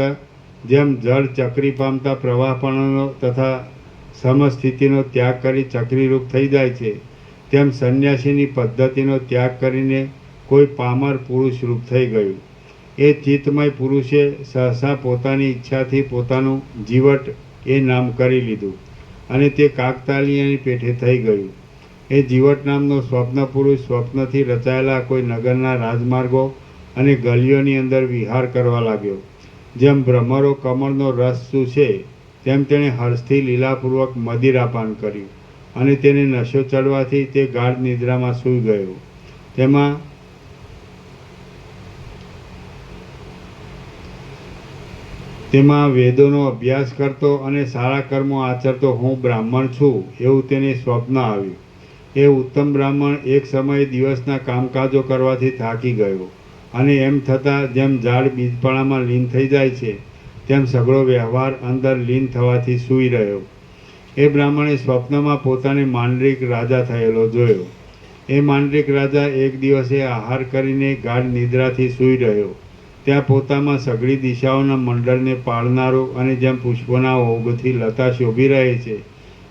જેમ જળ ચક્રી પામતા પ્રવાહપણનો તથા સમસ્થિતિનો ત્યાગ કરી ચક્રીરૂપ થઈ જાય છે તેમ સંન્યાસીની પદ્ધતિનો ત્યાગ કરીને કોઈ પામર પુરુષ રૂપ થઈ ગયું. એ ચિત્તમય પુરુષે સહસા પોતાની ઈચ્છાથી પોતાનું જીવટ એ નામ કરી લીધું અને તે કાકતાલીયની પેઠે થઈ ગયું. એ જીવટ નામનો સ્વપ્ન પુરુષ સ્વપ્નથી રચાયેલા કોઈ નગરના રાજમાર્ગો અને ગલીઓની અંદર વિહાર કરવા લાગ્યો. જેમ ભ્રમરો કમળનો રસ ચૂસે તેમ તેણે હર્ષથી લીલાપૂર્વક મદિરાપાન કર્યું અને તેને નશો ચડવાથી તે ગાઢ નિદ્રામાં સૂઈ ગયો. તેમાં વેદોનો અભ્યાસ કરતો અને સારા કર્મો આચરતો હું બ્રાહ્મણ છું એવું તેને સ્વપ્ન આવ્યું. એ ઉત્તમ બ્રાહ્મણ એક સમયે દિવસના કામકાજો કરવાથી થાકી ગયો અને એમ થતાં જેમ ઝાડ બીજપણામાં લીન થઈ જાય છે તેમ સઘળો વ્યવહાર અંદર લીન થવાથી સૂઈ રહ્યો. એ બ્રાહ્મણે સ્વપ્નમાં પોતાને માંડલિક રાજા થયેલો જોયો. એ માંડલિક રાજા એક દિવસે આહાર કરીને ગાઢ નિદ્રાથી સૂઈ રહ્યો. ત્યાં પોતામાં સઘળી દિશાઓના મંડળને પાળનારો અને જેમ પુષ્પોના ઓગથી લતા શોભી રહે છે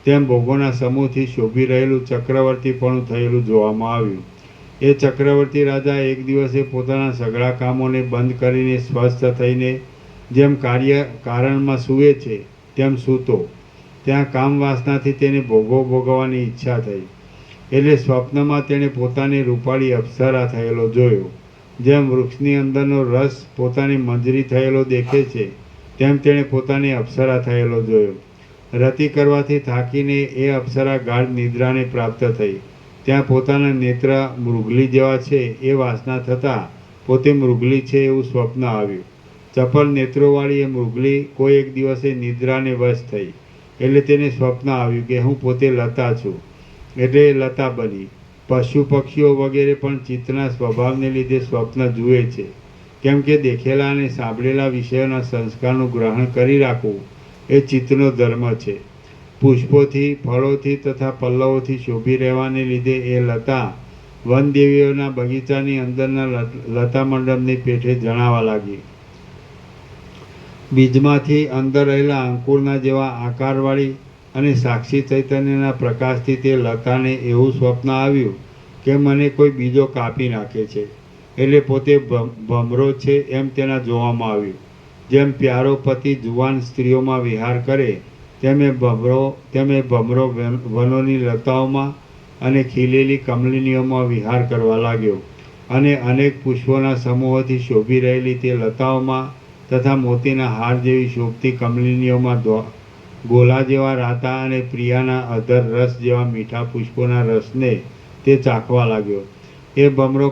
તેમ ભોગોના સમૂહથી શોભી રહેલું ચક્રવર્તીપણું થયેલું જોવામાં આવ્યું. એ ચક્રવર્તી રાજા એક દિવસે પોતાના સઘળા કામોને બંધ કરીને સ્વસ્થ થઈને જેમ કારણમાં સૂવે છે તેમ સૂતો. ત્યાં કામ વાસનાથી તેને ભોગો ભોગવવાની ઈચ્છા થઈ એટલે સ્વપ્નમાં તેણે પોતાની રૂપાળી અપ્સરા થયેલો જોયો. જેમ વૃક્ષની અંદરનો રસ પોતાની મંજરી થયેલો દેખે છે તેમ તેણે પોતાની અપ્સરા થયેલો જોયો. રતિ કરવાથી થાકીને એ અપ્સરા ગાઢ નિદ્રાને પ્રાપ્ત થઈ. ત્યાં પોતાના નેત્ર મૃગલી જેવા છે એ વાસના થતાં પોતે મૃગલી છે એવું સ્વપ્ન આવ્યું. ચપળ નેત્રોવાળી એ મૃગલી કોઈ એક દિવસે નિદ્રાને વશ થઈ એટલે તેને સ્વપ્ન આવ્યું કે હું પોતે લતા છું એટલે એ લતા બની. પશુ પક્ષીઓ વગેરે પણ ચિત્તના સ્વભાવને લીધે સ્વપ્ન જુએ છે કેમ કે દેખેલા અને સાંભળેલા વિષયોના સંસ્કારનું ગ્રહણ કરી રાખવું એ ચિત્તનો ધર્મ છે. પુષ્પોથી ફળોથી તથા પલ્લવોથી શોભી રહેવાને લીધે એ લતા વનદેવીઓના બગીચાની અંદરના લતા મંડપની પેઠે જણાવા લાગી. બીજમાંથી અંદર રહેલા અંકુરના જેવા આકારવાળી અને સાક્ષી ચૈતન્યના પ્રકાશથી તે લતાને એવું સ્વપ્ન આવ્યું કે મને કોઈ બીજો કાપી નાખે છે એટલે પોતે ભમરો છે એમ તેના જોવામાં આવ્યું. જેમ પ્યારો પતિ જુવાન સ્ત્રીઓમાં વિહાર કરે તેમ એ ભમરો વનોની લતાઓમાં અને ખીલેલી કમલિનીઓમાં વિહાર કરવા લાગ્યો અને અનેક પુષ્પોના સમૂહોથી શોભી રહેલી તે લતાઓમાં તથા મોતીના હાર જેવી શોભતી કમલિનીઓમાં ગોલા જેવા રાતા અને પ્રિયાના અધર રસ જેવા મીઠા પુષ્પોના રસને તે ચાખવા લાગ્યો. એ ભમરો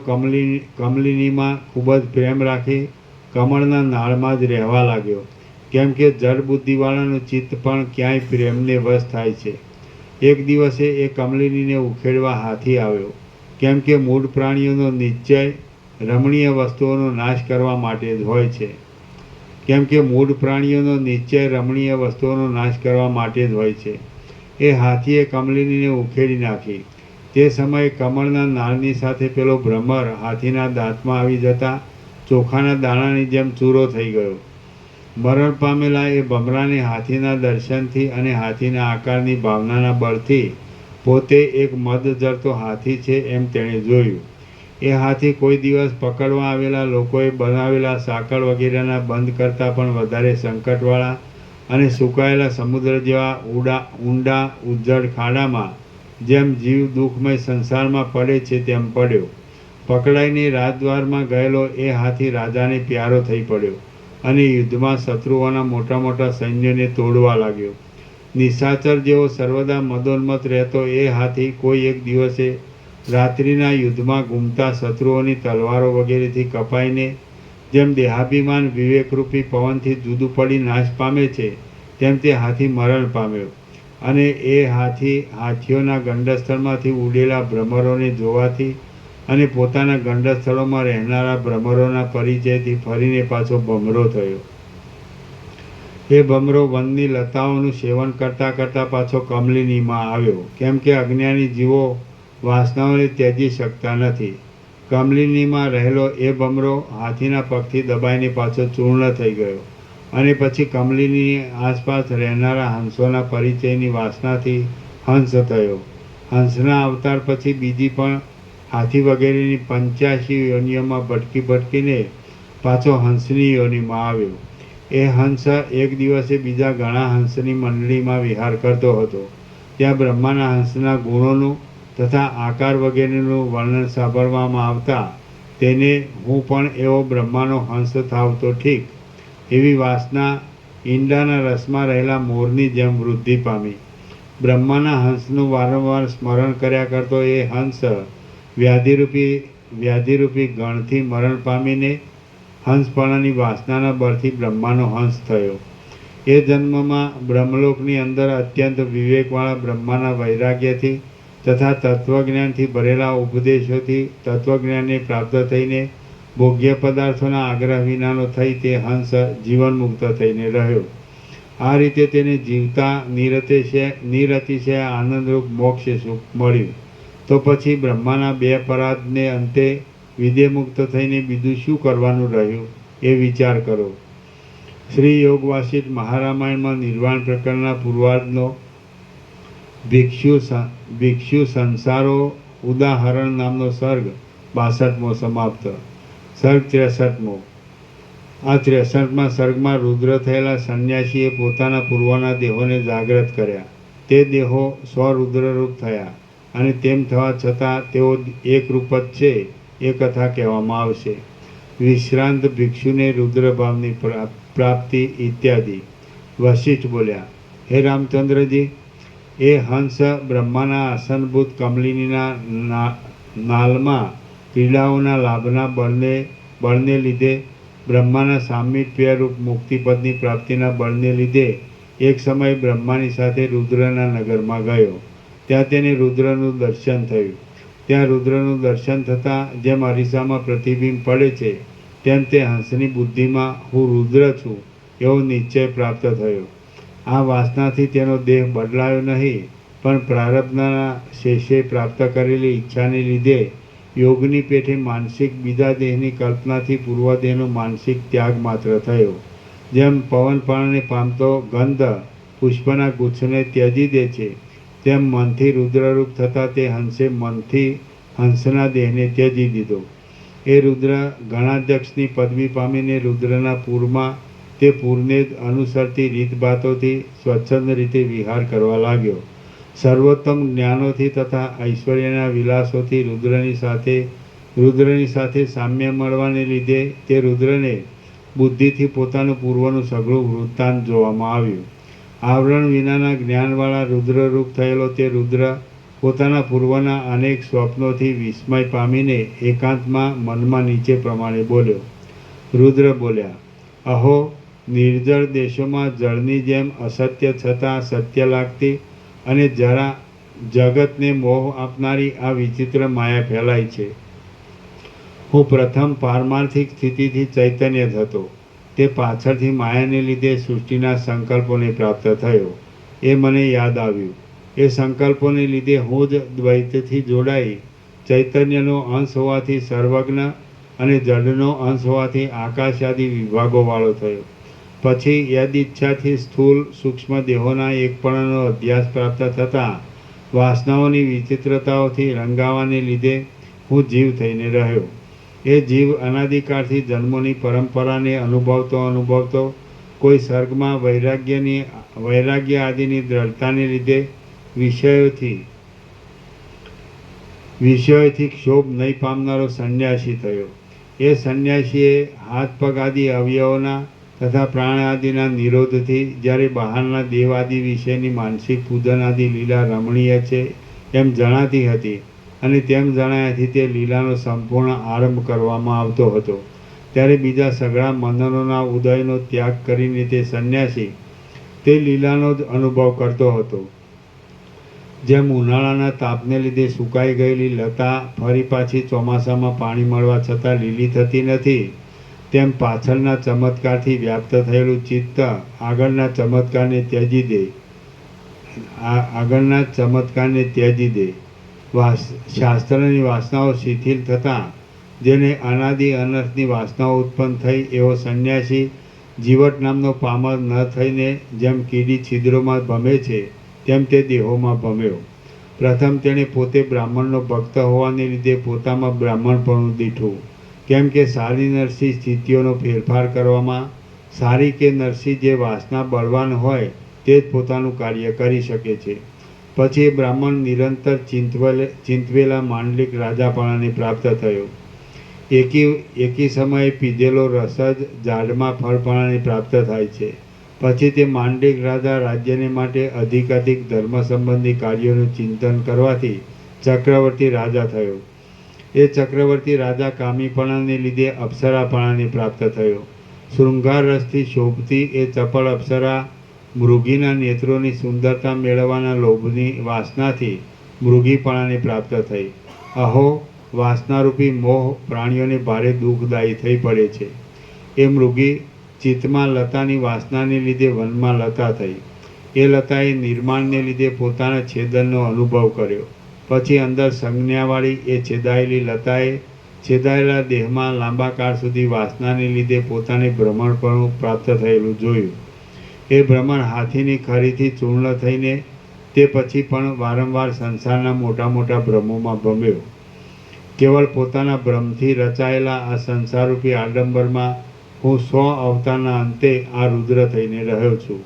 કમલિનીમાં ખૂબ જ પ્રેમ રાખી કમળના નાળમાં જ રહેવા લાગ્યો કેમ કે જડ બુદ્ધિવાળાનું ચિત્ત પણ ક્યાંય પ્રેમને વશ થાય છે. એક દિવસે એ કમલિનીને ઉખેડવા હાથી આવ્યો, કેમ કે મૂળ પ્રાણીઓનો નિશ્ચય રમણીય વસ્તુઓનો નાશ કરવા માટે જ હોય છે. એ હાથીએ કમલિનીને ઉખેડી નાખી. તે સમયે કમળના નાળની સાથે પેલો ભ્રમર હાથીના દાંતમાં આવી જતા ચોખાના દાણાની જેમ ચૂરો થઈ ગયો. મરણ પામેલા એ ભમરાને હાથીના દર્શનથી અને હાથીના આકારની ભાવનાના બળથી પોતે એક મદ જરતો હાથી છે એમ તેણે જોયું. એ હાથી કોઈ દિવસ પકડવા આવેલા લોકોએ બનાવેલા સાંકળ વગેરેના બંધ કરતાં પણ વધારે સંકટવાળા અને સુકાયેલા સમુદ્ર જેવા ઊંડા ઉજ્જડ ખાડામાં જેમ જીવ દુઃખમય સંસારમાં પડે છે તેમ પડ્યો. પકડાઈને રાજદ્વારમાં ગયેલો એ હાથી રાજાને પ્યારો થઈ પડ્યો અને યુદ્ધમાં શત્રુઓના મોટા મોટા સૈન્યને તોડવા લાગ્યો. નિશાચર જેવો સર્વદા મદોન્મત્ત રહેતો એ હાથી કોઈ એક દિવસે રાત્રિના યુદ્ધમાં ઘૂમતા શત્રુઓની તલવારો વગેરેથી કપાઈને જેમ દેહાભિમાન વિવેકરૂપી પવનથી જુદું પડી નાશ પામે છે તેમ તે હાથી મરણ પામ્યો. અને એ હાથીઓના ગંડસ્થળમાંથી ઉડેલા ભ્રમરોને જોવાથી અને પોતાના ગંડસ્થળોમાં રહેનારા ભ્રમરોના પરિચયથી ફરીને પાછો ભમરો થયો. એ ભમરો વનની લતાઓનું સેવન કરતાં કરતાં પાછો કમલિનીમાં આવ્યો, કેમ કે અજ્ઞાની જીવો વાસનાઓને ત્યજી શકતા નથી. કમલિનીમાં રહેલો એ ભમરો હાથીના પગથી દબાઈને પાછો ચૂર્ણ થઈ ગયો અને પછી કમલિનીની આસપાસ રહેનારા હંસોના પરિચયની વાસનાથી હંસ થયો. હંસના અવતાર પછી બીજી પણ હાથી વગેરેની 85 યોનિઓમાં ભટકીને પાછો હંસની યોનિમાં આવ્યો. એ હંસ એક દિવસે બીજા ઘણા હંસની મંડળીમાં વિહાર કરતો હતો. ત્યાં બ્રહ્માના હંસના ગુણોનું તથા આકાર વગેરેનું વર્ણન સાંભળવામાં આવતા તેને હું પણ એવો બ્રહ્માનો હંસ થાવ તો ઠીક એવી વાસના ઈંડાના રસમાં રહેલા મોરની જેમ વૃદ્ધિ પામી. બ્રહ્માના હંસનું વારંવાર સ્મરણ કર્યા કરતો એ હંસ વ્યાધિરૂપી ગણથી મરણ પામીને હંસપણાની વાસનાના બળથી બ્રહ્માનો હંસ થયો. એ જન્મમાં બ્રહ્મલોકની અંદર અત્યંત વિવેકવાળા બ્રહ્માના વૈરાગ્યથી તથા તત્વજ્ઞાનથી ભરેલા ઉપદેશોથી તત્વજ્ઞાનને પ્રાપ્ત થઈને ભોગ્ય પદાર્થોના આગ્રહ વિનાનો થઈ તે હંસ જીવનમુક્ત થઈને રહ્યો. આ રીતે તેને જીવતા નિરતિશય આનંદરૂપ મોક્ષ સુખ મળ્યું. તો પછી બ્રહ્માના 2 પરાધને અંતે વિદેહમુક્ત થઈને બીજું શું કરવાનું રહ્યું એ વિચાર કરો. શ્રી યોગ વાસિષ્ઠ મહારામાયણમાં નિર્વાણ પ્રકરણના પૂર્વાર્ધનો ભિક્ષુ સંસારો ઉદાહરણ નામનો સર્ગ 62મો સમાપ્ત. સર્ગ 63મો. આ 63મા સર્ગમાં રુદ્ર થયેલા સંન્યાસીએ પોતાના પૂર્વના દેહોને જાગ્રત કર્યા. તે દેહો સ્વરુદ્રરૂપ થયા અને તેમ થવા છતાં તેઓ એક રૂપ જ છે એ કથા કહેવામાં આવશે. વિશ્રાંત ભિક્ષુને રુદ્રભાવની પ્રાપ્તિ ઇત્યાદિ. વશિષ્ઠ બોલ્યા, હે રામચંદ્રજી, એ હંસ બ્રહ્માના આસનભૂત કમલિનીના નાલમાં પીડાઓના લાભના બળને લીધે બ્રહ્માના સામીપ્યરૂપ મુક્તિપદની પ્રાપ્તિના બળને લીધે એક સમયે બ્રહ્માની સાથે રુદ્રના નગરમાં ગયો. ત્યાં તેને રુદ્રનું દર્શન થયું. ત્યાં રુદ્રનું દર્શન થતાં જેમ અરીસામાં પ્રતિબિંબ પડે છે તેમ તે હંસની બુદ્ધિમાં હું રુદ્ર છું એવો નિશ્ચય પ્રાપ્ત થયો. આ વાસનાથી તેનો દેહ બદલાયો નહીં, પણ પ્રારબ્ધના શેષે પ્રાપ્ત કરેલી ઈચ્છાને લીધે યોગની પેઠે માનસિક બીજા દેહની કલ્પનાથી પૂર્વદેહનો માનસિક ત્યાગ માત્ર થયો. જેમ પવનપણાને પામતો ગંધ પુષ્પના ગુચ્છને ત્યજી દે છે, તેમ મનથી રુદ્રરૂપ થતાં તે હંસે મનથી હંસના દેહને ત્યજી દીધો. એ રુદ્ર ગણાધ્યક્ષની પદવી પામીને રુદ્રના પૂરમાં તે પૂરને જ અનુસરતી રીતભાતોથી સ્વચ્છંદ રીતે વિહાર કરવા લાગ્યો. સર્વોત્તમ જ્ઞાનોથી તથા ઐશ્વર્યના વિલાસોથી રુદ્રની સાથે સામ્ય મળવાને લીધે તે રુદ્રને બુદ્ધિથી પોતાનું પૂર્વનું સઘળું વૃત્તાંત જોવામાં આવ્યું. આવરણ વિનાના જ્ઞાનવાળા રુદ્રરૂપ થયેલો તે રુદ્ર પોતાના પૂર્વના અનેક સ્વપ્નોથી વિસ્મય પામીને એકાંતમાં મનમાં નીચે પ્રમાણે બોલ્યો. રુદ્ર બોલ્યા, અહો, નિર્જળ દેશોમાં જળની જેમ અસત્ય છતાં સત્ય લાગતી અને જરા જગતને મોહ આપનારી આ વિચિત્ર માયા ફેલાઈ છે. હું પ્રથમ પારમાર્થિક સ્થિતિથી ચૈતન્ય થતો, તે પાછળથી માયાને લીધે સૃષ્ટિના સંકલ્પોને પ્રાપ્ત થયો. એ મને યાદ આવ્યું. એ સંકલ્પોને લીધે હું જ દ્વૈતથી જોડાઈ ચૈતન્યનો અંશ હોવાથી સર્વજ્ઞ અને જડનો અંશ હોવાથી આકાશાદી વિભાગોવાળો થયો. પછી યદ ઈચ્છાથી સ્થૂળ સૂક્ષ્મ દેહોના એકપણાનો અધ્યાસ પ્રાપ્ત થતાં વાસનાઓની વિચિત્રતાઓથી રંગાવાને લીધે હું જીવ થઈને રહ્યો. એ જીવ અનાદિકાળથી જન્મોની પરંપરાને અનુભવતો કોઈ સર્ગમાં વૈરાગ્ય આદિની દ્રઢતાને લીધે વિષયોથી ક્ષોભ નહીં પામનારો સંન્યાસી થયો. એ સંન્યાસીએ હાથ પગ આદિ અવયવોના તથા પ્રાણ આદિના નિરોધથી જ્યારે બહારના દેવ આદિ વિશેની માનસિક પૂજન આદિ લીલા રમણીય છે એમ જણાતી હતી અને તેમ જણાયાથી તે લીલાનો સંપૂર્ણ આરંભ કરવામાં આવતો હતો, ત્યારે બીજા સઘળા મનનોના ઉદયનો ત્યાગ કરીને તે સંન્યાસી તે લીલાનો જ અનુભવ કરતો હતો. જેમ ઉનાળાના તાપને લીધે સુકાઈ ગયેલી લતા ફરી પાછી ચોમાસામાં પાણી મળવા છતાં લીલી થતી નથી, તેમ પાછળના ચમત્કારથી વ્યાપ્ત થયેલું ચિત્ત આગળના ચમત્કારને ત્યજી દે. શાસ્ત્રની વાસનાઓ શિથિલ થતાં જેને અનાદિ અનર્થની વાસનાઓ ઉત્પન્ન થઈ એવો સંન્યાસી જીવટ નામનો પામર ન થઈને જેમ કીડી છિદ્રોમાં ભમે છે તેમ તે દેહોમાં ભમ્યો. પ્રથમ તેણે પોતે બ્રાહ્મણનો ભક્ત હોવાને લીધે પોતામાં બ્રાહ્મણપણું દીઠું, કેમ કે સારી નરસી સ્થિતિઓનો ફેરફાર કરવામાં સારી કે નરસી જે વાસના બળવાન હોય તે જ પોતાનું કાર્ય કરી શકે છે. પછી એ બ્રાહ્મણ નિરંતર ચિંતવેલા માંડલિક રાજાપણાને પ્રાપ્ત થયો. એકી સમયે પીધેલો રસ જ ઝાડમાં ફળપણાને પ્રાપ્ત થાય છે. પછી તે માંડલિક રાજા રાજ્યને માટે અધિકાધિક ધર્મ સંબંધી કાર્યોનું ચિંતન કરવાથી ચક્રવર્તી રાજા થયો. એ ચક્રવર્તી રાજા કામીપણાને લીધે અપ્સરાપણાને પ્રાપ્ત થયો. શૃંગાર રસથી શોભતી એ ચપળ અપ્સરા મૃગીના નેત્રોની સુંદરતા મેળવવાના લોભની વાસનાથી મૃગીપણાને પ્રાપ્ત થઈ. અહો, વાસનારૂપી મોહ પ્રાણીઓને ભારે દુઃખદાયી થઈ પડે છે. એ મૃગી ચિત્તમાં લતાની વાસનાને લીધે વનમાં લતા થઈ. એ લતાએ નિર્માણને લીધે પોતાના છેદનનો અનુભવ કર્યો. પછી અંદર સંજ્ઞાવાળી એ છેદાયેલી લતાએ છેદાયેલા દેહમાં લાંબા કાળ સુધી વાસનાને લીધે પોતાને ભ્રમણપણું પ્રાપ્ત થયેલું જોયું. એ ભ્રમણ હાથીની ખરીથી ચૂર્ણ થઈને તે પછી પણ વારંવાર સંસારના મોટા મોટા ભ્રમોમાં ભમ્યો. કેવળ પોતાના ભ્રમથી રચાયેલા આ સંસારરૂપી આડંબરમાં હું 100 અવતારના અંતે આ રુદ્ર થઈને રહ્યો છું.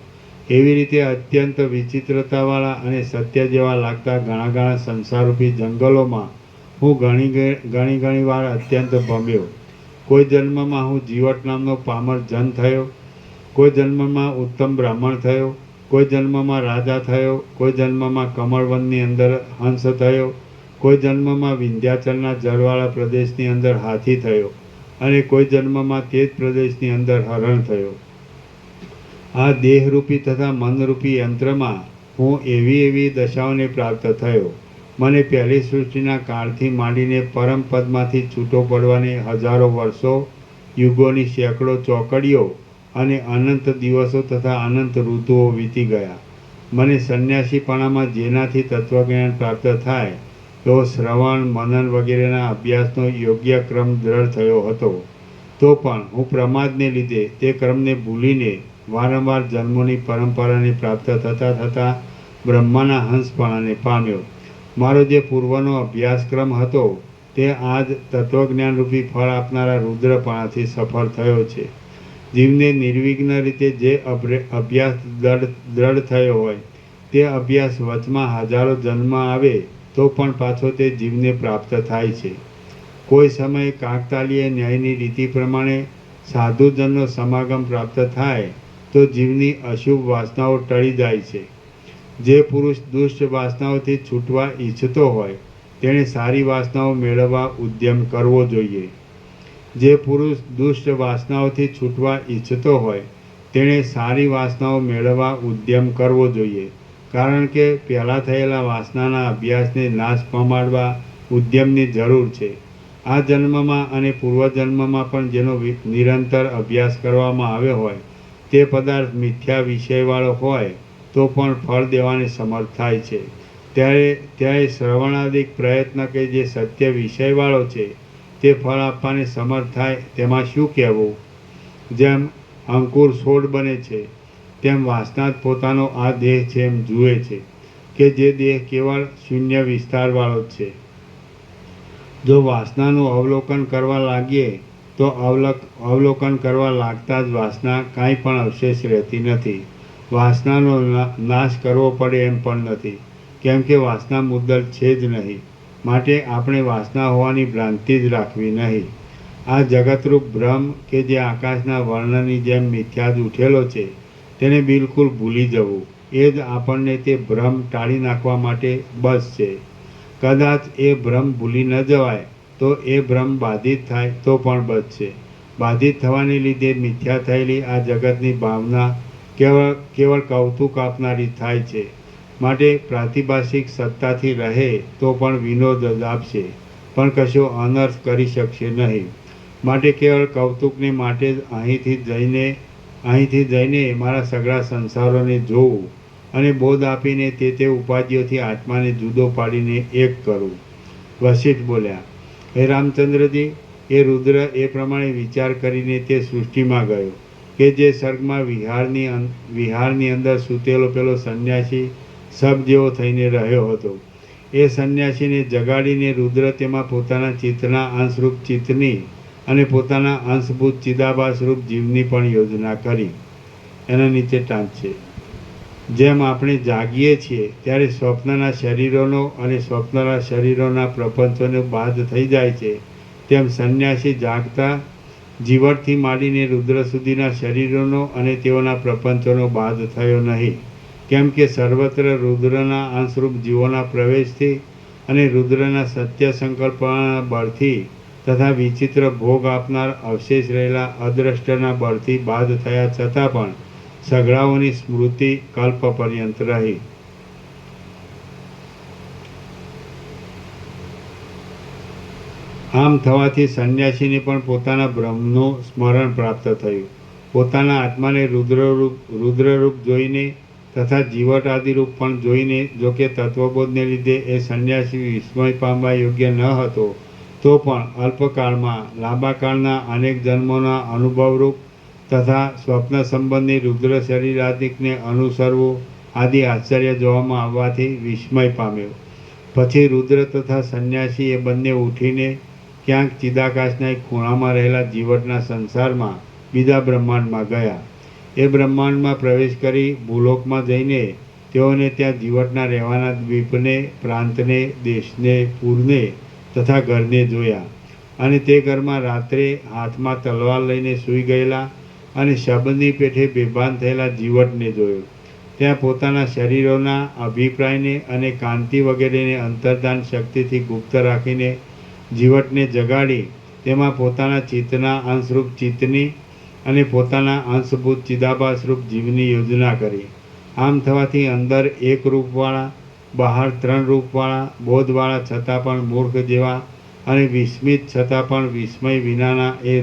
એવી રીતે અત્યંત વિચિત્રતાવાળા અને સત્ય જેવા લાગતા ઘણા સંસારરૂપી જંગલોમાં હું ઘણી વાર અત્યંત ભમ્યો. કોઈ જન્મમાં હું જીવટ નામનો પામર જન થયો, કોઈ જન્મમાં ઉત્તમ બ્રાહ્મણ થયો, કોઈ જન્મમાં રાજા થયો, કોઈ જન્મમાં કમળવનની અંદર હંસ થયો, કોઈ જન્મમાં વિંધ્યાચલના જળવાળા પ્રદેશની અંદર હાથી થયો અને કોઈ જન્મમાં તે જ પ્રદેશની અંદર હરણ થયો. આ દેહરૂપી તથા મનરૂપી યંત્રમાં હું એવી દશાઓને પ્રાપ્ત થયો. મને પહેલી સૃષ્ટિના કાળથી માંડીને પરમપદમાંથી છૂટો પડવાને હજારો વર્ષો, યુગોની સેંકડો ચોકડીઓ અને અનંત દિવસો તથા અનંત ઋતુઓ વીતી ગયા. મને સંન્યાસીપણામાં જેનાથી તત્વજ્ઞાન પ્રાપ્ત થાય એવો શ્રવણ, મનન વગેરેના અભ્યાસનો યોગ્ય ક્રમ દ્રઢ થયો હતો, તો પણ હું પ્રમાદને લીધે તે ક્રમને ભૂલીને વારંવાર જન્મોની પરંપરાને પ્રાપ્ત થતાં બ્રહ્માના હંસપણાને પામ્યો. મારો જે પૂર્વનો અભ્યાસક્રમ હતો તે આજ તત્વજ્ઞાનરૂપી ફળ આપનારા રુદ્રપણાથી સફળ થયો છે. જીવને નિર્વિઘ્ન રીતે જે અભ્યાસ દ્રઢ થયો હોય તે અભ્યાસ વચમાં હજારો જન્મ આવે તો પણ પાછો તે જીવને પ્રાપ્ત થાય છે. કોઈ સમયે કાકતાલીય ન્યાયની રીતિ પ્રમાણે સાધુજનનો સમાગમ પ્રાપ્ત થાય તો જીવની અશુભ વાસનાઓ ટળી જાય છે. જે પુરુષ દુષ્ટ વાસનાઓથી છૂટવા ઈચ્છતો હોય તેણે સારી વાસનાઓ મેળવવા ઉદ્યમ કરવો જોઈએ. જે પુરુષ દુષ્ટ વાસનાઓથી છૂટવા ઈચ્છતો હોય તેણે સારી વાસનાઓ મેળવવા ઉદ્યમ કરવો જોઈએ, કારણ કે પહેલાં થયેલા વાસનાના અભ્યાસને નાશ પમાડવા ઉદ્યમની જરૂર છે. આ જન્મમાં અને પૂર્વજન્મમાં પણ જેનો નિરંતર અભ્યાસ કરવામાં આવ્યો હોય તે પદાર્થ મિથ્યા વિષયવાળો હોય તો પણ ફળ દેવાને સમર્થ થાય છે. ત્યારે શ્રવણાદિક પ્રયત્ન કે જે સત્ય વિષયવાળો છે તે ફળ આપવાને સમર્થ થાય તેમાં શું કહેવું? જેમ અંકુર છોડ બને છે તેમ વાસના જ પોતાનો આ દેહ છે એમ જુએ છે કે જે દેહ કેવળ શૂન્ય વિસ્તારવાળો જ છે. જો વાસનાનું અવલોકન કરવા લાગીએ તો અવલોકન કરવા લાગતા જ વાસના કાંઈ પણ અવશેષ રહેતી નથી. વાસનાનો નાશ કરવો પડે એમ પણ નથી, કેમ કે વાસના મુદ્દલ છે જ નહીં. માટે આપણે વાસના હોવાની ભ્રાંતિ જ રાખવી નહીં. આ જગતરૂપ ભ્રમ કે જે આકાશના વર્ણની જેમ મિથ્યા જ ઉઠેલો છે તેને બિલકુલ ભૂલી જવું એ જ આપણને તે ભ્રમ ટાળી નાખવા માટે બસ છે. કદાચ એ ભ્રમ ભૂલી ન જવાય તો એ ભ્રમ બાધિત થાય તો પણ બચશે. બાધિત થવાને લીધે મિથ્યા થયેલી આ જગતની ભાવના કેવળ કૌતુક આપનારી થાય છે. માટે પ્રાતિભાષિક સત્તાથી રહે તો પણ વિનોદ જ આપશે, પણ કશો અનર્થ કરી શકશે નહીં. માટે કેવળ કૌતુકને માટે જ અહીંથી જઈને મારા સગળા સંસારોને જોવું અને બોધ આપીને તે ઉપાધિઓથી આત્માને જુદો પાડીને એક કરવું. વશિષ્ઠ બોલ્યા, હે રામચંદ્રજી, એ રુદ્ર એ પ્રમાણે વિચાર કરીને તે સૃષ્ટિમાં ગયો કે જે સર્ગમાં વિહારની અંદર સૂતેલો પેલો સંન્યાસી સબ જેવો થઈને રહ્યો હતો. એ સંન્યાસીને જગાડીને રુદ્ર તેમાં પોતાના ચિત્તના અંશરૂપ ચિત્તની અને પોતાના અંશભૂત ચિદાભાસરૂપ જીવની પણ યોજના કરી. એના નીચે ટાંચશે. જેમ આપણે જાગીએ છીએ ત્યારે સ્વપ્નના શરીરોનો અને સ્વપ્નના શરીરોના પ્રપંચોનો બાદ થઈ જાય છે, તેમ સંન્યાસી જાગતા જીવટથી માંડીને રુદ્ર સુધીના શરીરોનો અને તેઓના પ્રપંચોનો બાદ થયો નહીં. કેમ કે સર્વત્ર રુદ્રના અંશરૂપ જીવોના પ્રવેશથી અને રુદ્રના સત્ય સંકલ્પના બળથી તથા વિચિત્ર ભોગ આપનાર અવશેષ રહેલા અદ્રષ્ટના બળથી બાદ થયા છતાં પણ સગડાઓની સ્મૃતિ કલ્પ પર્યંત રહી. આમ થવાથી સંન્યાસીને પણ પોતાના બ્રહ્મનું સ્મરણ પ્રાપ્ત થયું. પોતાના આત્માને રુદ્રરૂપ જોઈને તથા જીવટ આદિરૂપ પણ જોઈને, જોકે તત્વબોધને લીધે એ સંન્યાસી વિસ્મય પામવા યોગ્ય ન હતો, તો પણ અલ્પકાળમાં લાંબા કાળના અનેક જન્મોના અનુભવરૂપ તથા સ્વપ્ન સંબંધી રુદ્ર શરીર આદિકને અનુસરવું આદિ આશ્ચર્ય જોવામાં આવવાથી વિસ્મય પામ્યો. પછી રુદ્ર તથા સંન્યાસી એ બંને ઉઠીને ક્યાંક ચિદાકાશના એક ખૂણામાં રહેલા જીવટના સંસારમાં બીજા બ્રહ્માંડમાં ગયા. એ બ્રહ્માંડમાં પ્રવેશ કરી ભૂલોકમાં જઈને તેઓને ત્યાં જીવટના રહેવાના દ્વીપને, પ્રાંતને, દેશને, પૂરને તથા ઘરને જોયા. અને તે ઘરમાં રાત્રે હાથમાં તલવાર લઈને સૂઈ ગયેલા અને શબની પેઠે બેભાન થયેલા જીવટને જોયો. ત્યાં પોતાના શરીરોના અભિપ્રાયને અને કાંતિ વગેરેને અંતર્ધાન શક્તિથી ગુપ્ત રાખીને જીવટને જગાડી તેમાં પોતાના ચિત્તના અંશરૂપ ચિત્તની અને પોતાના અંશભૂત ચિદાભાસરૂપ જીવની યોજના કરી. આમ થવાથી અંદર એક રૂપવાળા, બહાર 3 રૂપવાળા, બોધવાળા છતાં પણ મૂર્ખ જેવા અને વિસ્મિત છતાં પણ વિસ્મય વિનાના એ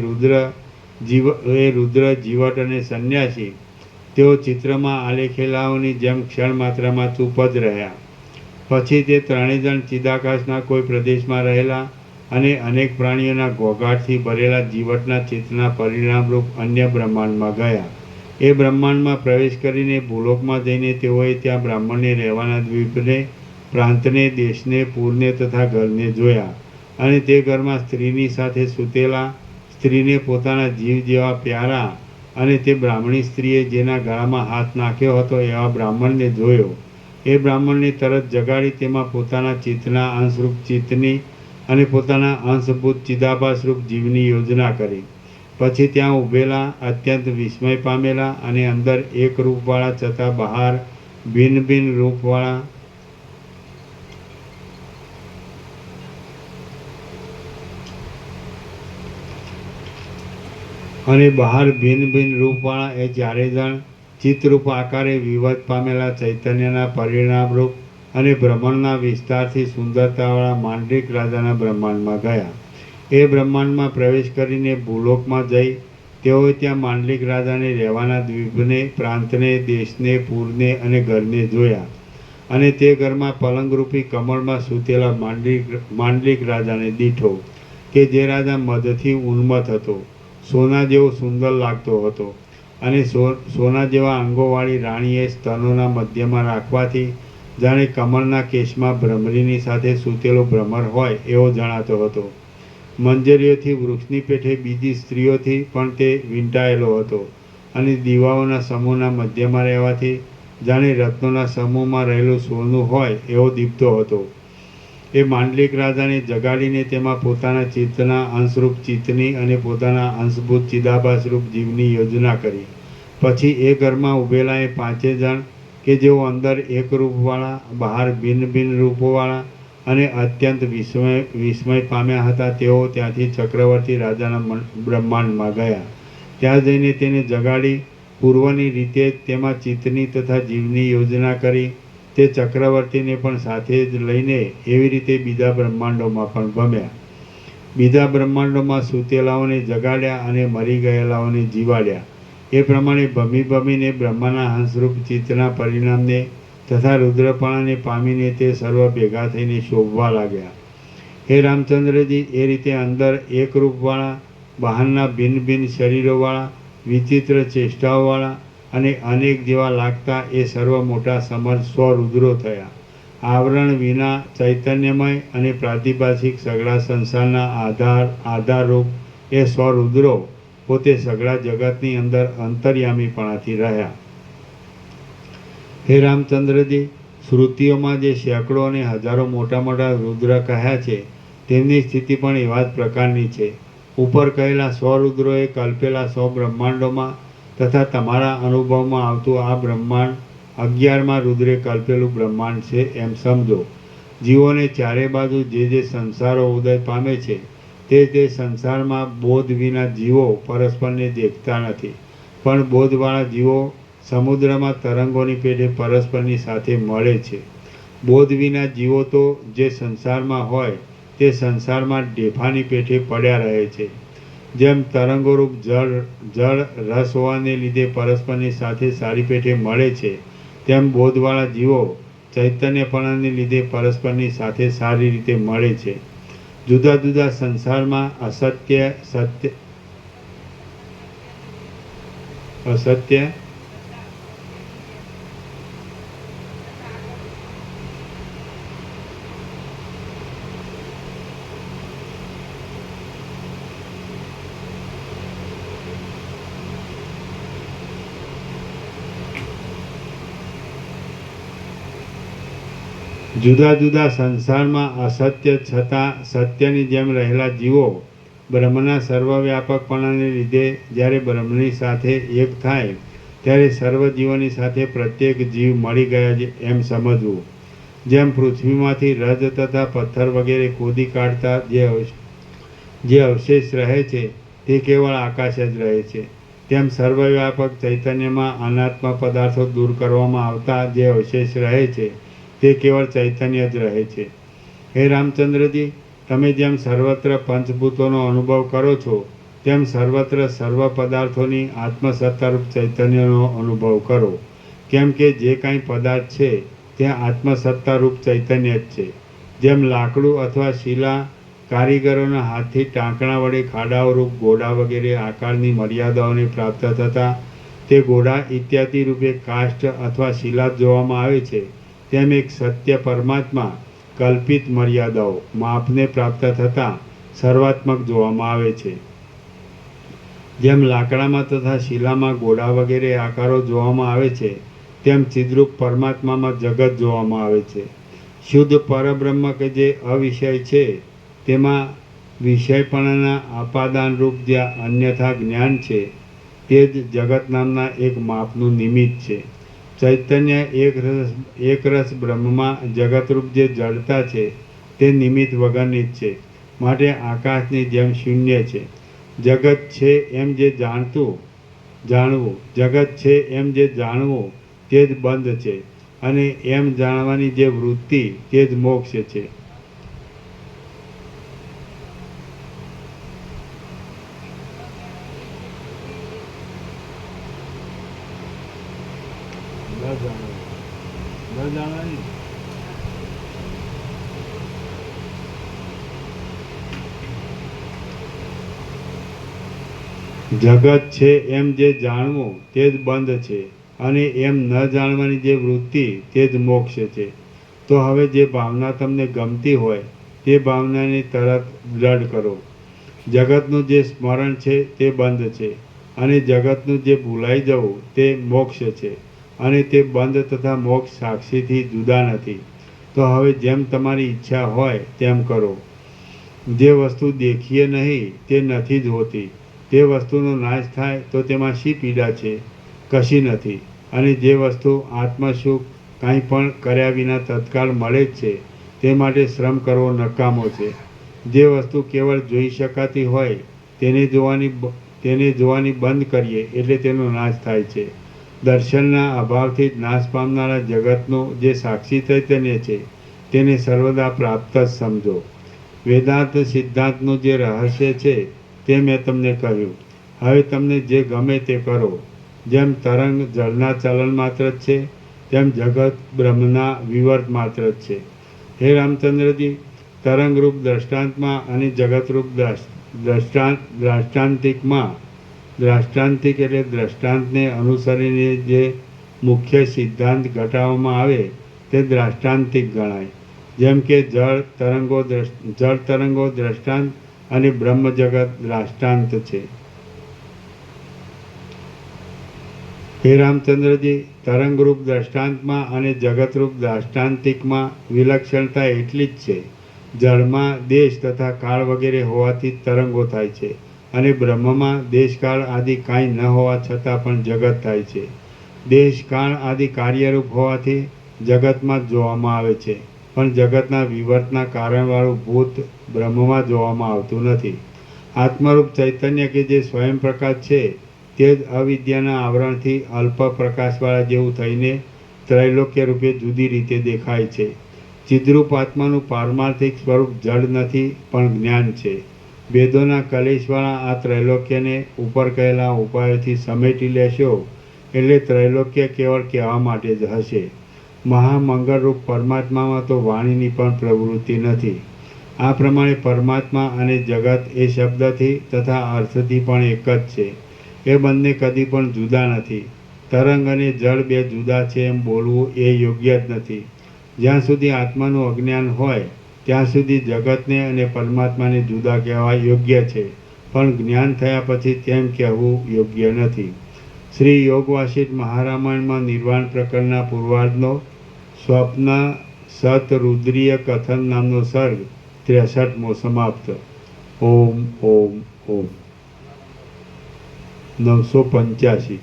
રુદ્ર જીવટ અને સંન્યાસી તેઓ ચિત્રમાં આલેખેલાઓની જેમ ક્ષણ માત્રામાં ચૂપ જ રહ્યા. પછી તે 3 જણ ચિદાકાશના કોઈ પ્રદેશમાં રહેલા અને અનેક પ્રાણીઓના ઘોઘાટથી ભરેલા જીવટના ચિત્તના પરિણામરૂપ અન્ય બ્રહ્માંડમાં ગયા. એ બ્રહ્માંડમાં પ્રવેશ કરીને ભૂલોકમાં જઈને તેઓએ ત્યાં બ્રાહ્મણને રહેવાના દ્વીપને, પ્રાંતને, દેશને, પૂરને તથા ઘરને જોયા. અને તે ઘરમાં સ્ત્રીની સાથે સૂતેલા, સ્ત્રીને પોતાના જીવ જેવા પ્યારા અને તે બ્રાહ્મણી સ્ત્રીએ જેના ગળામાં હાથ નાખ્યો હતો એવા બ્રાહ્મણને જોયો. એ બ્રાહ્મણને તરત જગાડી તેમાં પોતાના ચિત્તના અંશરૂપ ચિત્તની અને પોતાના અંશભૂત ચિદાભાસરૂપ જીવની યોજના કરી. પછી ત્યાં ઊભેલા અત્યંત વિસ્મય પામેલા અને અંદર એક રૂપવાળા છતાં બહાર ભિન્ન ભિન્ન રૂપવાળા અને બહાર ભિન્ન ભિન્ન રૂપવાળા એ 4 જણ ચિત્તરૂપ આકારે વિવધ પામેલા ચૈતન્યના પરિણામરૂપ અને ભ્રમણના વિસ્તારથી સુંદરતાવાળા માંડલિક રાજાના બ્રહ્માંડમાં ગયા. એ બ્રહ્માંડમાં પ્રવેશ કરીને ભૂલોકમાં જઈ તેઓએ ત્યાં માંડલિક રાજાને રહેવાના દ્વીપને, પ્રાંતને, દેશને, પૂરને અને ઘરને જોયા. અને તે ઘરમાં પલંગરૂપી કમળમાં સૂતેલા માંડલિક રાજાને દીઠો, કે જે રાજા મદથી ઉન્મત્ત હતો, સોના જેવો સુંદર લાગતો હતો. અને સોના જેવા અંગોવાળી રાણીએ સ્તનોના મધ્યમાં રાખવાથી જાણે કમળના કેશમાં ભ્રમરીની સાથે સૂતેલો ભ્રમર હોય એવો જણાતો હતો. મંજરીઓથી વૃક્ષની પેઠે બીજી સ્ત્રીઓથી પણ તે વીંટાયેલો હતો. અને દીવાઓના સમૂહના મધ્યમાં રહેવાથી જાણે રત્નોના સમૂહમાં રહેલું સોનું હોય એવો દીપતો હતો. એ માંડલિક રાજાને જગાડીને તેમાં પોતાના ચિત્તના અંશરૂપ ચિત્તની અને પોતાના અંશભૂત ચિદાભાસરૂપ જીવની યોજના કરી. પછી એ ઘરમાં ઊભેલા એ 5 જણ કે જેઓ અંદર એક રૂપવાળા, બહાર ભિન્ન ભિન્ન રૂપોવાળા અને અત્યંત વિસ્મય પામ્યા હતા, તેઓ ત્યાંથી ચક્રવર્તી રાજાના બ્રહ્માંડમાં ગયા. ત્યાં જઈને તેને જગાડી પૂર્વની રીતે તેમાં ચિત્તની તથા જીવની યોજના કરી. તે ચક્રવર્તીને પણ સાથે જ લઈને એવી રીતે બીજા બ્રહ્માંડોમાં પણ ભમ્યા. બીજા બ્રહ્માંડોમાં સૂતેલાઓને જગાડ્યા અને મરી ગયેલાઓને જીવાડ્યા. એ પ્રમાણે ભમી ભમીને બ્રહ્માના હંસરૂપ ચિત્તના પરિણામને તથા રુદ્રપણાને પામીને તે સર્વ ભેગા થઈને શોભવા લાગ્યા. હે રામચંદ્રજી, એ રીતે અંદર એક રૂપવાળા, બહારના ભિન્ન ભિન્ન શરીરોવાળા, વિચિત્ર ચેષ્ટાઓવાળા અને અનેક જેવા લાગતા એ સર્વ મોટા સમર્થ સ્વરુદ્રો થયા. આવરણ વિના ચૈતન્યમય અને પ્રાતિભાષિક સગળા સંસારના આધારરૂપ એ સ્વરુદ્રો પોતે સગળા જગતની અંદર અંતર્યામીપણાથી રહ્યા. હે રામચંદ્રજી, શ્રુતિઓમાં જે સેંકડો અને હજારો મોટા મોટા રુદ્ર કહ્યા છે તેમની સ્થિતિ પણ એવા જ પ્રકારની છે. ઉપર કહેલા સ્વરુદ્રોએ કલ્પેલા 100 બ્રહ્માંડોમાં તથા તમારા અનુભવમાં આવતું આ બ્રહ્માંડ 11મા રુદ્રે કલ્પેલું બ્રહ્માંડ છે એમ સમજો. જીવોને ચારે બાજુ જે સંસારો ઉદય પામે છે તે સંસારમાં બોધ વિના જીવો પરસ્પરને દેખતા નથી, પણ બોધવાળા જીવો સમુદ્રમાં તરંગોની પેઠે પરસ્પરની સાથે મળે છે. બોધ વિના જીવો તો જે સંસારમાં હોય તે સંસારમાં ઢેફાની પેઠે પડ્યા રહે છે. જેમ તરંગોરૂપ જળ રસ હોવાને લીધે પરસ્પરની સાથે સારી પેઠે મળે છે, તેમ બોધવાળા જીવો ચૈતન્યપણાને લીધે પરસ્પરની સાથે સારી રીતે મળે છે. જુદા જુદા સંસારમાં અસત્ય છતાં સત્યની જેમ રહેલા જીવો બ્રહ્મના સર્વવ્યાપકપણાને લીધે જ્યારે બ્રહ્મની સાથે એક થાય ત્યારે સર્વ જીવોની સાથે પ્રત્યેક જીવ મળી ગયા છે એમ સમજવું. જેમ પૃથ્વીમાંથી રજ તથા પથ્થર વગેરે ખોદી કાઢતા જે અવશેષ રહે છે તે કેવળ આકાશ જ રહે છે, તેમ સર્વવ્યાપક ચૈતન્યમાં અનાત્મ પદાર્થો દૂર કરવામાં આવતા જે અવશેષ રહે છે તે કેવળ ચૈતન્ય જ રહે છે. હે રામચંદ્રજી, તમે જેમ સર્વત્ર પંચભૂતોનો અનુભવ કરો છો તેમ સર્વત્ર સર્વ પદાર્થોની આત્મસત્તારૂપ ચૈતન્યનો અનુભવ કરો. કેમ કે જે કાંઈ પદાર્થ છે તે આત્મસત્તારૂપ ચૈતન્ય જ છે. જેમ લાકડું અથવા શિલા કારીગરોના હાથથી ટાંકણા વડે ખાડાઓરૂપ ઘોડા વગેરે આકારની મર્યાદાઓને પ્રાપ્ત થતાં તે ઘોડા ઇત્યાદિ રૂપે કાષ્ઠ અથવા શિલા જોવામાં આવે છે, તેમ એક સત્ય પરમાત્મા કલ્પિત મર્યાદાઓ માપને પ્રાપ્ત થતાં સર્વાત્મક જોવામાં આવે છે. જેમ લાકડામાં તથા શિલામાં ઘોડા વગેરે આકારો જોવામાં આવે છે, તેમ ચિદ્રૂપ પરમાત્મામાં જગત જોવામાં આવે છે. શુદ્ધ પરબ્રહ્મ કે જે અવિષય છે તેમાં વિષયપણાના આપાદાનરૂપ જે અન્યથા જ્ઞાન છે તે જ જગત નામના એક માપનું નિમિત્ત છે. ચૈતન્ય એક રસ બ્રહ્મમાં જગતરૂપ જે જડતા છે તે નિમિત્ત વગરની જ છે, માટે આકાશની જેમ શૂન્ય છે. જગત છે એમ જે જાણતું જાણવું. જગત છે એમ જે જાણવું તે જ બંધ છે, અને એમ જાણવાની જે વૃત્તિ તે જ મોક્ષ છે. જગત છે એમ જે જાણવું તે જ બંધ છે, અને એમ ન જાણવાની જે વૃત્તિ તે જ મોક્ષ છે. તો હવે જે ભાવના તમને ગમતી હોય તે ભાવનાને તરત દ્રઢ કરો. જગતનું જે સ્મરણ છે તે બંધ છે, અને જગતનું જે ભૂલાઈ જવું તે મોક્ષ છે, અને તે બંધ તથા મોક્ષ સાક્ષીથી જુદા નથી. તો હવે જેમ તમારી ઈચ્છા હોય તેમ કરો. જે વસ્તુ દેખીએ નહીં તે નથી જ હોતી. તે વસ્તુનો નાશ થાય તો તેમાં શી પીડા છે? કશી નથી. અને જે વસ્તુ આત્મસુખ કાંઈ પણ કર્યા વિના તત્કાળ મળે જ છે, તે માટે શ્રમ કરવો નકામો છે. જે વસ્તુ કેવળ જોઈ શકાતી હોય તેને જોવાની બંધ કરીએ એટલે તેનો નાશ થાય છે. દર્શનના અભાવથી જ નાશ પામનારા જગતનું જે સાક્ષી ચૈતન્ય છે તેને સર્વદા પ્રાપ્ત જ સમજો. વેદાંત સિદ્ધાંતનું જે રહસ્ય છે તે મેં તમને કહ્યું. હવે તમને જે ગમે તે કરો. જેમ તરંગ જળના ચલન માત્ર જ છે, તેમ જગત બ્રહ્મના વિવર્ત માત્ર જ છે. હે રામચંદ્રજી, તરંગરૂપ દ્રષ્ટાંતમાં અને જગતરૂપ દ્રાષ્ટાંતિક એટલે દ્રષ્ટાંતને અનુસરીને જે મુખ્ય સિદ્ધાંત ઘટાડવામાં આવે તે દ્રાષ્ટાંતિક ગણાય. જેમ કે જળ તરંગો દ્રષ્ટાંત અને બ્રહ્મ જગત દ્રાષ્ટાંત છે. હે રામચંદ્રજી, તરંગરૂપ દ્રષ્ટાંતમાં અને જગતરૂપ દ્રાષ્ટાંતિકમાં વિલક્ષણતા એટલી જ છે. જળમાં દેશ તથા કાળ વગેરે હોવાથી તરંગો થાય છે, અને બ્રહ્મમાં દેશકાળ આદિ કાંઈ ન હોવા છતાં પણ જગત થાય છે. દેશકાળ આદિ કાર્યરૂપ હોવાથી જગતમાં જ જોવામાં આવે છે, પણ જગતના વિવર્તના કારણવાળું ભૂત બ્રહ્મમાં જોવામાં આવતું નથી. આત્મરૂપ ચૈતન્ય કે જે સ્વયં પ્રકાશ છે તે જ અવિદ્યાના આવરણથી અલ્પ પ્રકાશવાળા જેવું થઈને ત્રૈલોક્ય રૂપે જુદી રીતે દેખાય છે. ચિદ્રૂપ આત્માનું પારમાર્થિક સ્વરૂપ જડ નથી પણ જ્ઞાન છે. વેદોના કલેશવાળા આ ત્રૈલોક્યને ઉપર કહેલા ઉપાયોથી સમેટી લેશો એટલે ત્રૈલોક્ય કેવળ કહેવા માટે જ હશે. મહામંગળરૂપ પરમાત્મામાં તો વાણીની પણ પ્રવૃત્તિ નથી. આ પ્રમાણે પરમાત્મા અને જગત એ શબ્દથી તથા અર્થથી પણ એક જ છે. એ બંને કદી પણ જુદા નથી. તરંગ અને જળ બે જુદા છે એમ બોલવું એ યોગ્ય જ નથી. જ્યાં સુધી આત્માનું અજ્ઞાન હોય ત્યાં સુધી જગતને અને પરમાત્માને જુદા કહેવા યોગ્ય છે, પણ જ્ઞાન થયા પછી તેમ કહેવું યોગ્ય નથી. શ્રી યોગવાસિષ્ઠ મહારામાયણમાં નિર્વાણ પ્રકરણના પૂર્વાર્ધનો સ્વપ્ન સત રુદ્રીય કથન નામનો સર્ગ 63મો સમાપ્ત. ઓમ ઓમ ઓમ. 985.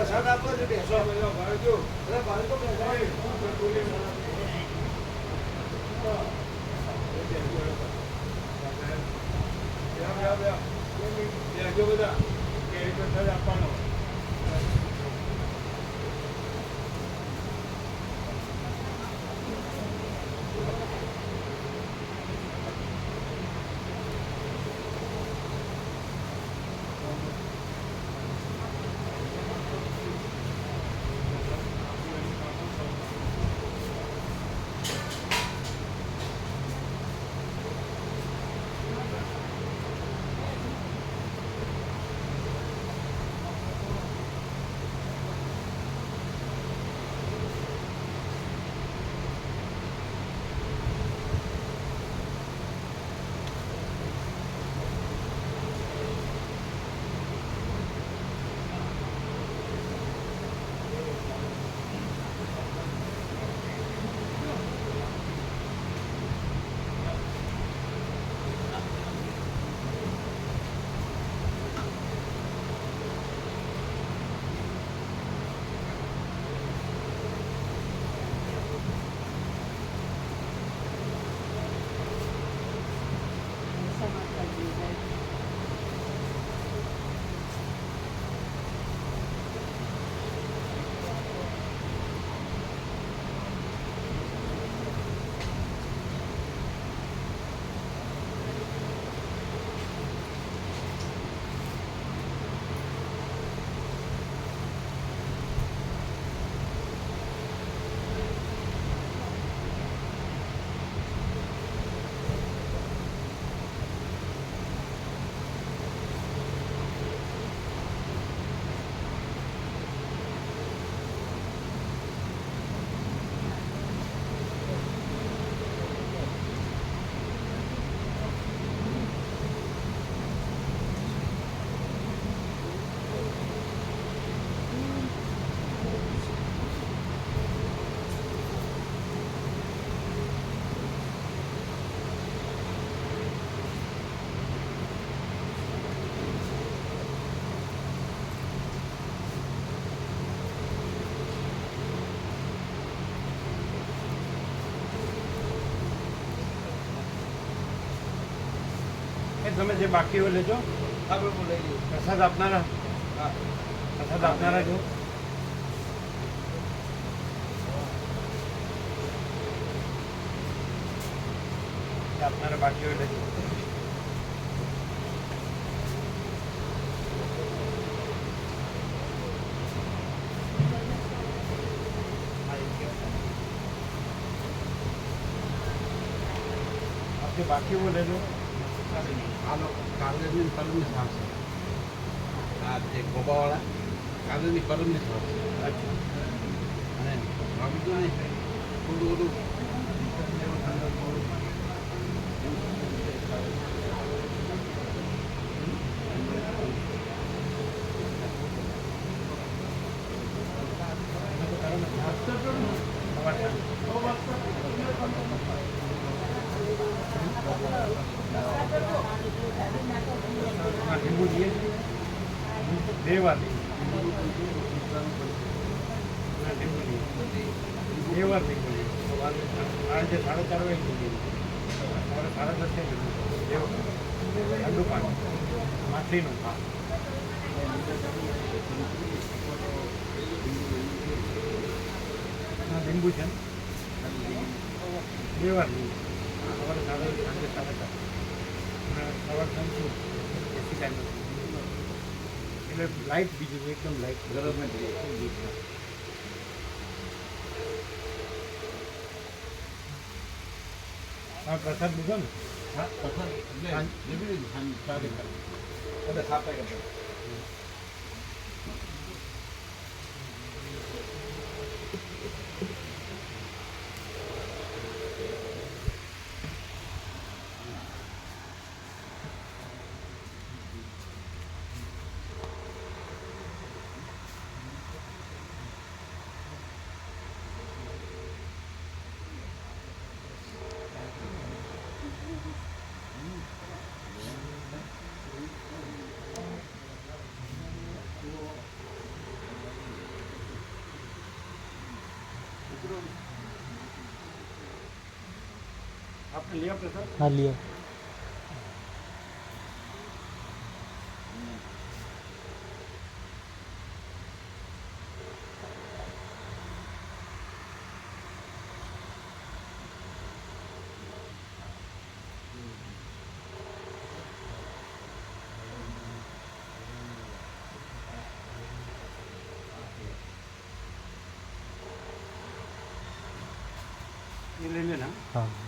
પ્રસાદ આપો છો બેસો અરે ભાઈ તો બેસો બધા કે પ્રસાદ આપવાનો તમે જે બાકી હોય લેજો આપણે લઈ લઈએ પ્રસાદ આપનારા હા પ્રસાદ આપનારા જો આપનારા બાકી હોય લેજો आपके बाकी वो ले लो કાગળની પરમની સાફ છે આ જે ગોબાવાળા કાગળની પરમની સાફ છે અને બીજું નહીં થોડું બધું લીંબુ જોઈએ બે વાર લીંબુ બે વાર લીંબુ આજે 4:30 વાગે સવારે 10:30 ઠંડુ પાણી માછલીનું હા લીંબુ છે બે વાર લીંબુ સવારે સાંજે 4:30 સવાર સાંજે એસી ટાઈમ એટલે લાઇટ બીજું એકદમ લાઇટ ગરમ હા પ્રસાદ લીધો ને હા પ્રસાદ એટલે સાપે કરતા आपने लिया प्रेशर? हाँ लिया। ये ले लेना। हाँ